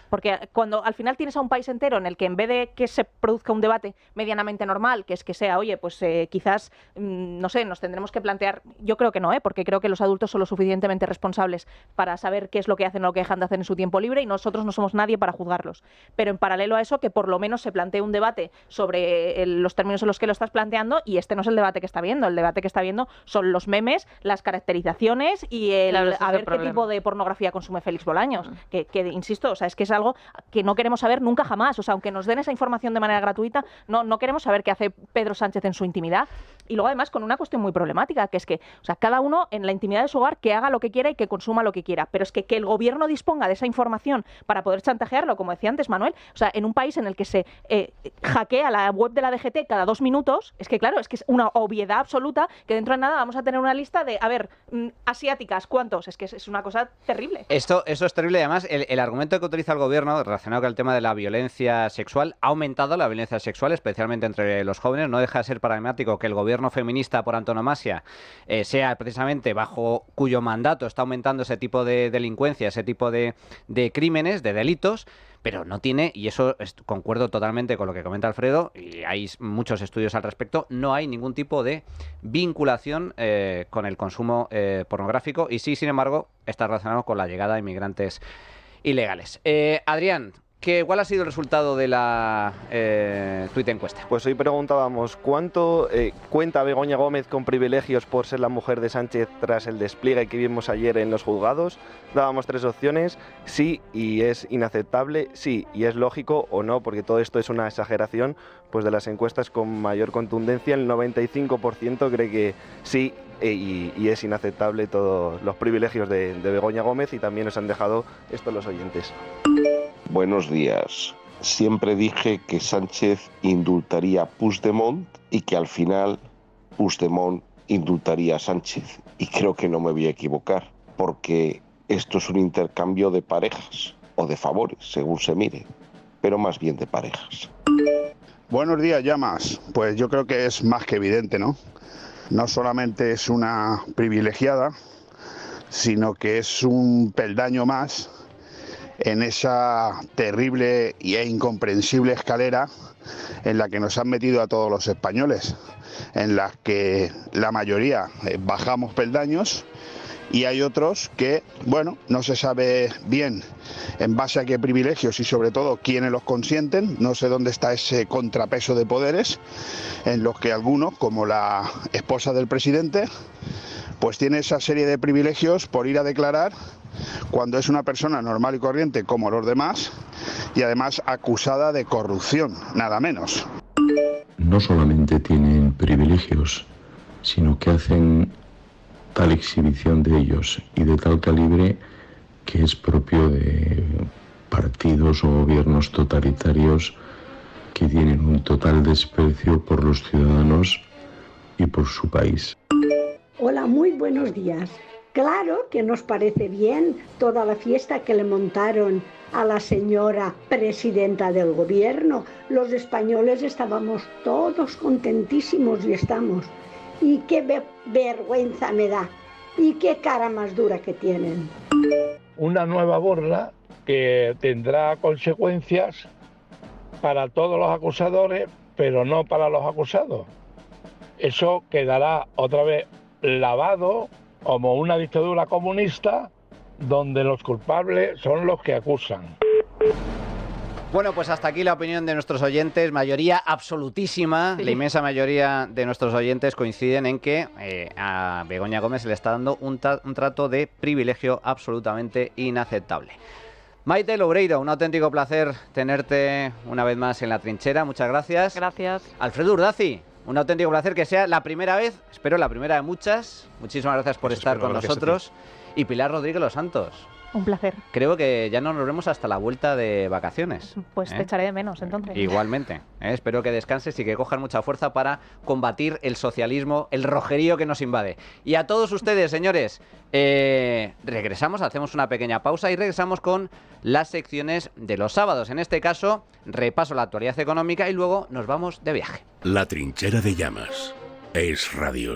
Porque cuando al final tienes a un país entero en el que, en vez de que se produzca un debate medianamente normal, que es que sea, oye, pues quizás, no sé, nos tendremos que plantear, yo creo que no, porque creo que los adultos son lo suficientemente responsables para saber qué es lo que hacen o lo que dejan de hacer en su tiempo libre, y nosotros no somos nadie para juzgarlos. Pero en paralelo a eso, que por lo menos se plantee un debate sobre los términos en los que lo estás planteando, y este no es el debate que está viendo. El debate que está viendo son los memes, las caracterizaciones y a ver qué tipo de pornografía consume Félix Bolaños. Que insisto, o sea, es que es algo que no queremos saber nunca jamás. O sea, aunque nos den esa información de manera gratuita, no queremos saber qué hace Pedro Sánchez en su intimidad. Y luego además con una cuestión muy problemática, que es que, o sea, cada uno en la intimidad de su hogar que haga lo que quiera y que consuma lo que quiera. Pero es que el gobierno disponga de esa información para poder chantajearlo, como decía antes Manuel, o sea, en un país en el que se hackea la web de la DGT cada 2 minutos, es que claro, es que es una obviedad absoluta que dentro de nada vamos a tener una lista de, a ver, asiáticas, ¿cuántos? Es que es una cosa terrible. Eso es terrible. Además, el argumento que utiliza el gobierno relacionado con el tema de la violencia sexual, ha aumentado la violencia sexual, especialmente entre los jóvenes. No deja de ser paradigmático que el gobierno feminista por antonomasia sea precisamente bajo cuyo mandato está aumentando ese tipo de delincuencia, ese tipo de crímenes, de delitos, pero no tiene, y eso concuerdo totalmente con lo que comenta Alfredo, y hay muchos estudios al respecto, no hay ningún tipo de vinculación con el consumo pornográfico, y sí, sin embargo, está relacionado con la llegada de inmigrantes ilegales. Adrián, ¿cuál ha sido el resultado de la tuit encuesta? Pues hoy preguntábamos cuánto cuenta Begoña Gómez con privilegios por ser la mujer de Sánchez tras el despliegue que vimos ayer en los juzgados. Dábamos 3 opciones: sí y es inaceptable, sí y es lógico, o no, porque todo esto es una exageración. Pues de las encuestas con mayor contundencia, el 95% cree que sí y es inaceptable todos los privilegios de Begoña Gómez, y también nos han dejado esto los oyentes. Buenos días. Siempre dije que Sánchez indultaría a Puigdemont y que al final Puigdemont indultaría a Sánchez. Y creo que no me voy a equivocar, porque esto es un intercambio de parejas, o de favores, según se mire, pero más bien de parejas. Buenos días, Llamas. Pues yo creo que es más que evidente, ¿no? No solamente es una privilegiada, sino que es un peldaño más en esa terrible e incomprensible escalera en la que nos han metido a todos los españoles, en la que la mayoría bajamos peldaños y hay otros que, bueno, no se sabe bien en base a qué privilegios y sobre todo quiénes los consienten. No sé dónde está ese contrapeso de poderes en los que algunos, como la esposa del presidente, pues tiene esa serie de privilegios por ir a declarar cuando es una persona normal y corriente como los demás, y además acusada de corrupción, nada menos. No solamente tienen privilegios, sino que hacen tal exhibición de ellos y de tal calibre que es propio de partidos o gobiernos totalitarios que tienen un total desprecio por los ciudadanos y por su país. Hola, muy buenos días. Claro que nos parece bien toda la fiesta que le montaron a la señora presidenta del gobierno. Los españoles estábamos todos contentísimos y estamos. Y qué vergüenza me da. Y qué cara más dura que tienen. Una nueva burla que tendrá consecuencias para todos los acusadores, pero no para los acusados. Eso quedará otra vez lavado como una dictadura comunista donde los culpables son los que acusan. Bueno, pues hasta aquí la opinión de nuestros oyentes, mayoría absolutísima, sí. La inmensa mayoría de nuestros oyentes coinciden en que a Begoña Gómez se le está dando un trato de privilegio absolutamente inaceptable. Maite Loureiro, un auténtico placer tenerte una vez más en La Trinchera, muchas gracias. Gracias. Alfredo Urdaci, un auténtico placer que sea la primera vez, espero la primera de muchas, muchísimas gracias por estar con nosotros. Y Pilar Rodríguez Los Santos. Un placer. Creo que ya no nos vemos hasta la vuelta de vacaciones. Pues te echaré de menos, entonces. Igualmente. Espero que descanses y que cojan mucha fuerza para combatir el socialismo, el rojerío que nos invade. Y a todos ustedes, señores, regresamos, hacemos una pequeña pausa y regresamos con las secciones de los sábados. En este caso, repaso la actualidad económica y luego nos vamos de viaje. La Trinchera de Llamas. Es Radio.